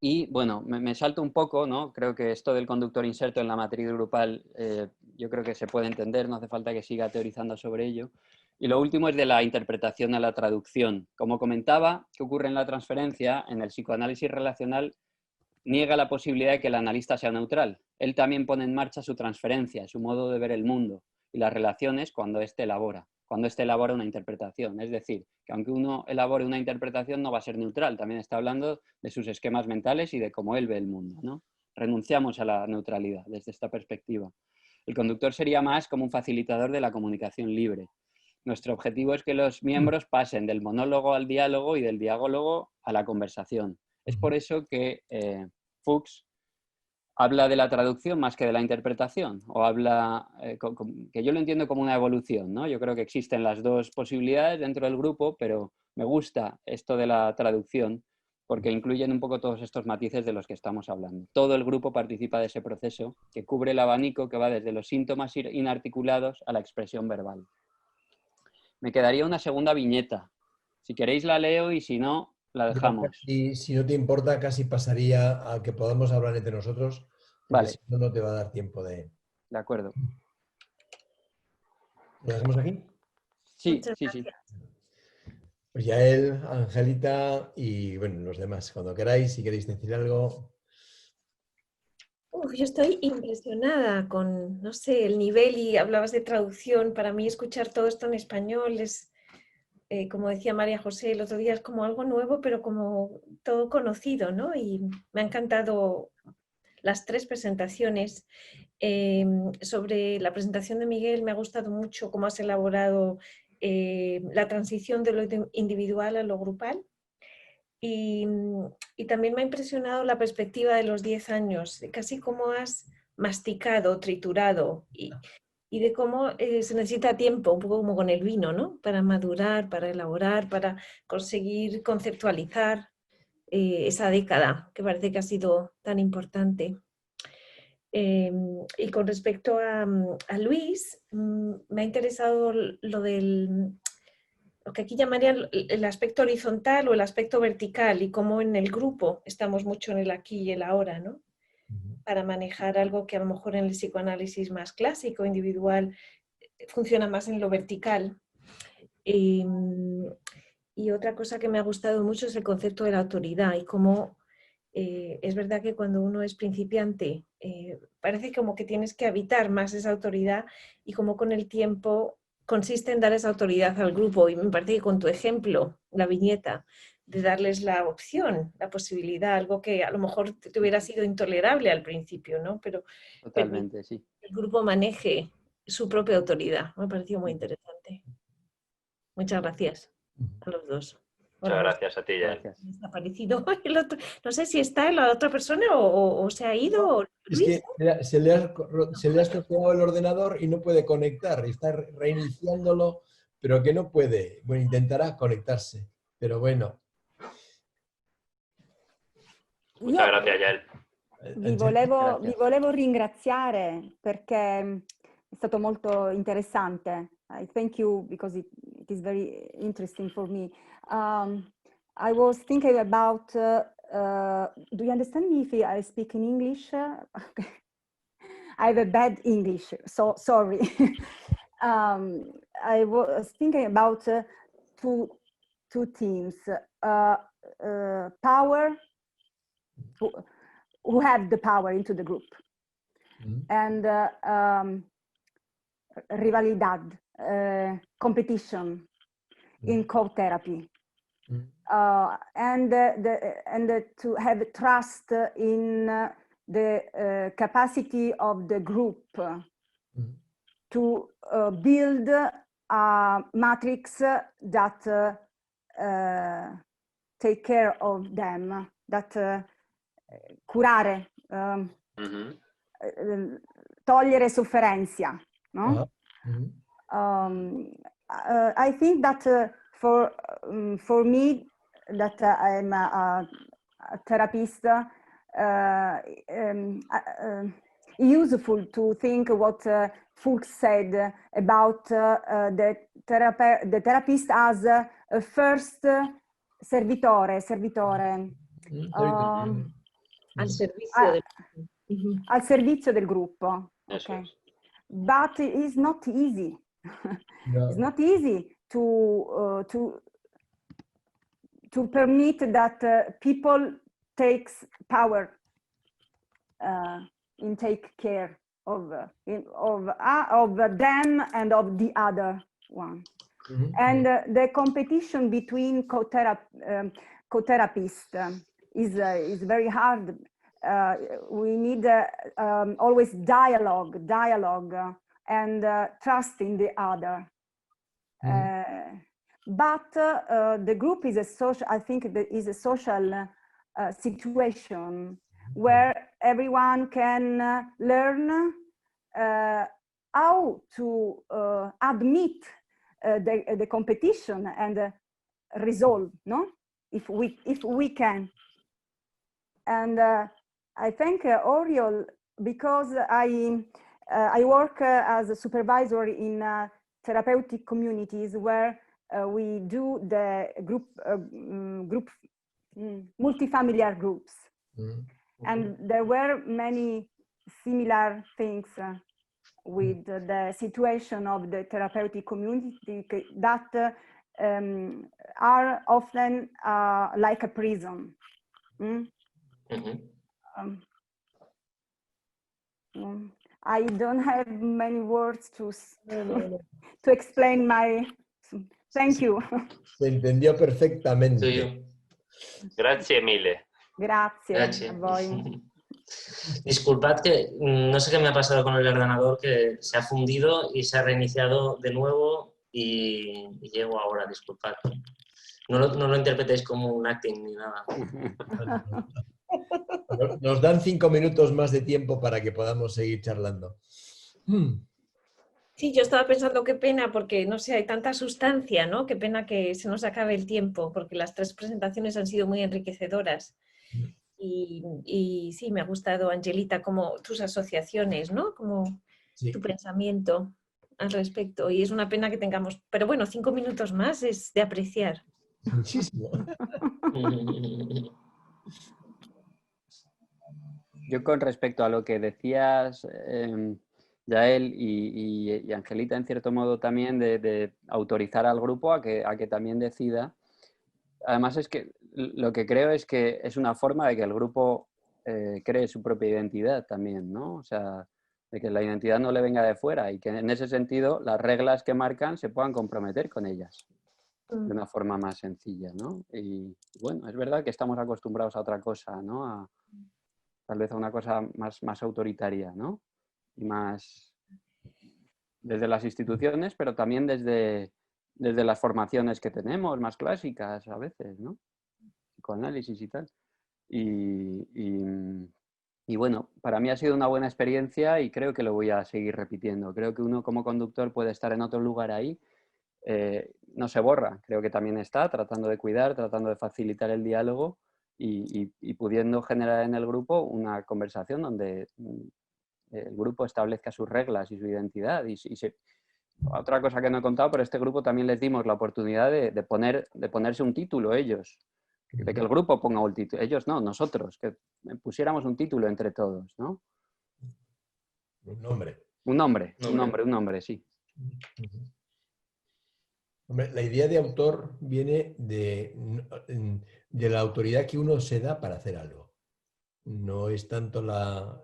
[SPEAKER 3] Y bueno, me salto un poco, ¿no? Creo que esto del conductor inserto en la matriz grupal, yo creo que se puede entender, no hace falta que siga teorizando sobre ello. Y lo último es de la interpretación a la traducción. Como comentaba, ¿qué ocurre en la transferencia? En el psicoanálisis relacional niega la posibilidad de que el analista sea neutral. Él también pone en marcha su transferencia, su modo de ver el mundo y las relaciones cuando éste elabora una interpretación. Es decir, que aunque uno elabore una interpretación no va a ser neutral, también está hablando de sus esquemas mentales y de cómo él ve el mundo, ¿no? Renunciamos a la neutralidad desde esta perspectiva. El conductor sería más como un facilitador de la comunicación libre. Nuestro objetivo es que los miembros pasen del monólogo al diálogo y del diálogo a la conversación. Es por eso que Fuchs habla de la traducción más que de la interpretación, o habla, que yo lo entiendo como una evolución, ¿no? Yo creo que existen las dos posibilidades dentro del grupo, pero me gusta esto de la traducción porque incluyen un poco todos estos matices de los que estamos hablando. Todo el grupo participa de ese proceso que cubre el abanico que va desde los síntomas inarticulados a la expresión verbal. Me quedaría una segunda viñeta. Si queréis la leo y si no, la dejamos.
[SPEAKER 1] Y si no te importa, casi pasaría a que podamos hablar entre nosotros, porque
[SPEAKER 3] vale.
[SPEAKER 1] Si no, no te va a dar tiempo de...
[SPEAKER 3] De acuerdo.
[SPEAKER 1] ¿Lo dejamos aquí?
[SPEAKER 3] Sí.
[SPEAKER 1] Pues Yael, Angelita y bueno, los demás, cuando queráis, si queréis decir algo.
[SPEAKER 4] Yo estoy impresionada con, no sé, el nivel, y hablabas de traducción. Para mí escuchar todo esto en español es, como decía María José el otro día, es como algo nuevo, pero como todo conocido, ¿no? Y me ha encantado las tres presentaciones. Sobre la presentación de Miguel, me ha gustado mucho cómo has elaborado la transición de lo individual a lo grupal. Y también me ha impresionado la perspectiva de los 10 años, casi cómo has masticado, triturado y de cómo se necesita tiempo, un poco como con el vino, ¿no? Para madurar, para elaborar, para conseguir conceptualizar esa década que parece que ha sido tan importante. Y con respecto a Luis, me ha interesado lo que aquí llamarían el aspecto horizontal o el aspecto vertical y cómo en el grupo estamos mucho en el aquí y el ahora, ¿no? Para manejar algo que a lo mejor en el psicoanálisis más clásico, individual, funciona más en lo vertical. Y otra cosa que me ha gustado mucho es el concepto de la autoridad y cómo es verdad que cuando uno es principiante parece como que tienes que habitar más esa autoridad y como con el tiempo consiste en dar esa autoridad al grupo. Y me parece que con tu ejemplo, la viñeta, de darles la opción, la posibilidad, algo que a lo mejor te hubiera sido intolerable al principio, ¿no? Pero
[SPEAKER 3] Totalmente, sí.
[SPEAKER 4] el grupo maneje su propia autoridad. Me ha parecido muy interesante. Muchas gracias a los dos.
[SPEAKER 7] Muchas gracias a ti, Yael.
[SPEAKER 3] Gracias.
[SPEAKER 4] Ha desaparecido el otro. No sé si está la otra persona o se ha ido.
[SPEAKER 1] Es que se le ha estropeado el ordenador y no puede conectar. Está reiniciándolo, pero que no puede. Bueno, intentará conectarse, pero bueno.
[SPEAKER 7] Muchas gracias, Yael.
[SPEAKER 5] Vi volevo ringraziare perché è stato molto interessante. I thank you because it is very interesting for me. I was thinking about, do you understand me if I speak in English? Okay. I have a bad English, so sorry. I was thinking about two themes, power, who have the power into the group, and rivalidad, competition in co-therapy, and to have trust in the capacity of the group to build a matrix that take care of them, that curare, togliere sofferenza, no? I think that for me, that I'm a therapist, useful to think what Fuchs said about the therapist as a first servitore. Al servizio del gruppo. Okay. But it's not easy. No. It's not easy to permit that people takes power in take care of them and of the other one. And the competition between co-therapists is very hard. We need always dialogue, and trust in the other. But the group is a social. I think that is a social situation where everyone can learn how to admit the competition and resolve. No, if we can. And I thank Oriol because I work as a supervisor in therapeutic communities where we do the group multifamiliar groups, and there were many similar things with the situation of the therapeutic community that are often like a prison. I don't have many words to explain my... Thank you.
[SPEAKER 1] Se entendió perfectamente.
[SPEAKER 7] Sí. Grazie mille.
[SPEAKER 4] Grazie a voi.
[SPEAKER 2] Disculpad que no sé qué me ha pasado con el ordenador, que se ha fundido y se ha reiniciado de nuevo y llego ahora, disculpad. No lo interpretéis como un acting ni nada.
[SPEAKER 1] Nos dan 5 minutos más de tiempo para que podamos seguir charlando.
[SPEAKER 4] Sí, yo estaba pensando qué pena, porque no sé, hay tanta sustancia, ¿no? Qué pena que se nos acabe el tiempo, porque las 3 presentaciones han sido muy enriquecedoras. Y sí, me ha gustado, Angelita, como tus asociaciones, ¿no? Como tu pensamiento al respecto. Y es una pena que tengamos, pero bueno, 5 minutos más es de apreciar.
[SPEAKER 1] Muchísimo.
[SPEAKER 3] Yo con respecto a lo que decías, Yael y Angelita, en cierto modo también, de autorizar al grupo a que también decida. Además es que lo que creo es que es una forma de que el grupo cree su propia identidad también, ¿no? O sea, de que la identidad no le venga de fuera y que en ese sentido las reglas que marcan se puedan comprometer con ellas de una forma más sencilla, ¿no? Y bueno, es verdad que estamos acostumbrados a otra cosa, ¿no? Tal vez a una cosa más autoritaria, ¿no? Y más desde las instituciones, pero también desde las formaciones que tenemos, más clásicas a veces, ¿no? Psicoanálisis y tal. Y bueno, para mí ha sido una buena experiencia y creo que lo voy a seguir repitiendo. Creo que uno como conductor puede estar en otro lugar ahí, no se borra, creo que también está tratando de cuidar, tratando de facilitar el diálogo y pudiendo generar en el grupo una conversación donde el grupo establezca sus reglas y su identidad. Otra cosa que no he contado, pero a este grupo también les dimos la oportunidad de ponerse un título ellos, de que el grupo ponga un título, ellos no, nosotros, que pusiéramos un título entre todos, ¿no?
[SPEAKER 1] Un nombre.
[SPEAKER 3] Un nombre, sí.
[SPEAKER 1] Hombre, la idea de autor viene de la autoridad que uno se da para hacer algo. No es tanto la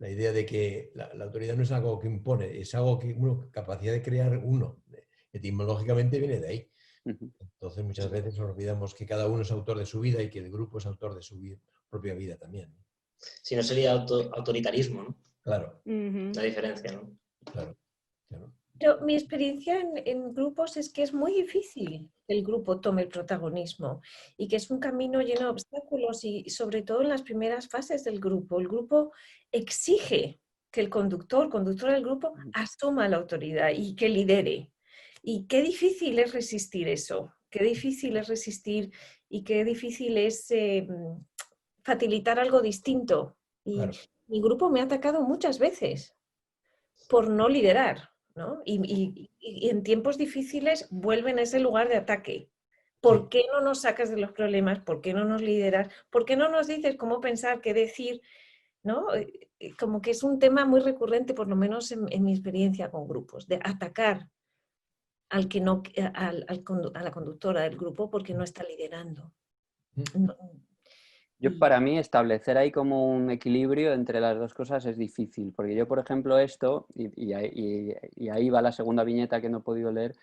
[SPEAKER 1] idea de que la autoridad no es algo que impone, es algo que uno, capacidad de crear uno. Etimológicamente viene de ahí. Entonces muchas veces nos olvidamos que cada uno es autor de su vida y que el grupo es autor de su propia vida también.
[SPEAKER 2] Si no sería autoritarismo, ¿no?
[SPEAKER 1] Claro.
[SPEAKER 2] La diferencia, ¿no?
[SPEAKER 1] Claro, claro.
[SPEAKER 4] Pero mi experiencia en grupos es que es muy difícil que el grupo tome el protagonismo y que es un camino lleno de obstáculos y sobre todo en las primeras fases del grupo. El grupo exige que el conductor del grupo asuma la autoridad y que lidere. Y qué difícil es resistir eso, qué difícil es resistir y qué difícil es facilitar algo distinto. Y claro, mi grupo me ha atacado muchas veces por no liderar, ¿no? Y en tiempos difíciles vuelven a ese lugar de ataque. ¿Por qué no nos sacas de los problemas? ¿Por qué no nos lideras? ¿Por qué no nos dices cómo pensar, qué decir? ¿No? Como que es un tema muy recurrente, por lo menos en mi experiencia con grupos, de atacar a la conductora del grupo porque no está liderando.
[SPEAKER 3] Para mí establecer ahí como un equilibrio entre las dos cosas es difícil, porque yo, por ejemplo, y ahí va la segunda viñeta que no he podido leer,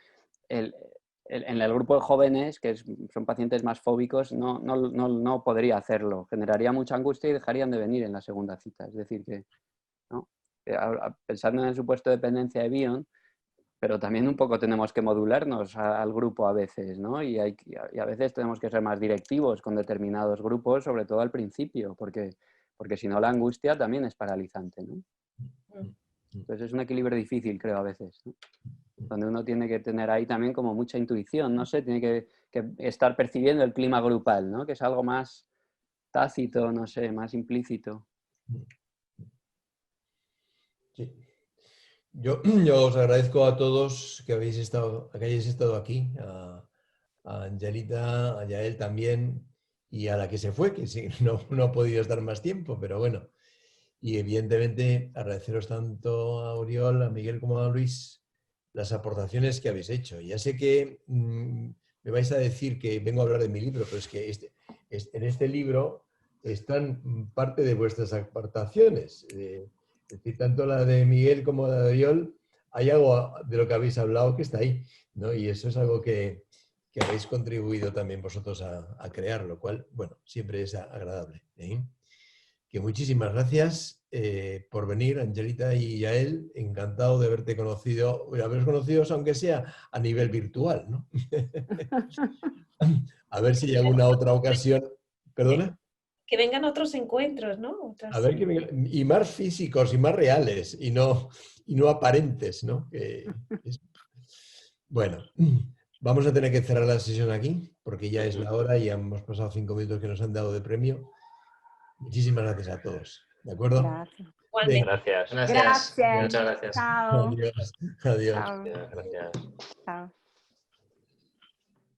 [SPEAKER 3] en el grupo de jóvenes, que son pacientes más fóbicos, no podría hacerlo, generaría mucha angustia y dejarían de venir en la segunda cita. Es decir, que ¿no? Pensando en el supuesto de dependencia de Bion, pero también un poco tenemos que modularnos al grupo a veces, ¿no? Y a veces tenemos que ser más directivos con determinados grupos, sobre todo al principio, porque si no la angustia también es paralizante, ¿no? Entonces es un equilibrio difícil, creo, a veces, ¿no? Donde uno tiene que tener ahí también como mucha intuición, no sé, tiene que estar percibiendo el clima grupal, ¿no? Que es algo más tácito, no sé, más implícito.
[SPEAKER 1] Sí. Yo os agradezco a todos que hayáis estado aquí, a Angelita, a Yael también, y a la que se fue, que sí, no ha podido estar más tiempo, pero bueno. Y evidentemente agradeceros tanto a Oriol, a Miguel como a Luis las aportaciones que habéis hecho. Ya sé que me vais a decir que vengo a hablar de mi libro, pero es que en este libro están parte de vuestras aportaciones. Es decir, tanto la de Miguel como la de Oriol, hay algo de lo que habéis hablado que está ahí, ¿no? Y eso es algo que habéis contribuido también vosotros a crear, lo cual, bueno, siempre es agradable, ¿eh? Que muchísimas gracias por venir, Angelita y Yael. Encantado de haberte conocido, haberos conocido aunque sea a nivel virtual, ¿no? A ver si hay alguna otra ocasión. ¿Perdona?
[SPEAKER 4] Que vengan otros encuentros, ¿no?
[SPEAKER 1] A ver, y más físicos y más reales y no aparentes, ¿no? Bueno, vamos a tener que cerrar la sesión aquí porque ya es la hora y hemos pasado 5 minutos que nos han dado de premio. Muchísimas gracias a todos. ¿De acuerdo?
[SPEAKER 5] Gracias.
[SPEAKER 7] Gracias.
[SPEAKER 2] Gracias.
[SPEAKER 5] Grazie.
[SPEAKER 2] Muchas gracias.
[SPEAKER 5] Ciao.
[SPEAKER 1] Adiós. Adiós.
[SPEAKER 5] Ciao.
[SPEAKER 7] Gracias.
[SPEAKER 5] Ciao.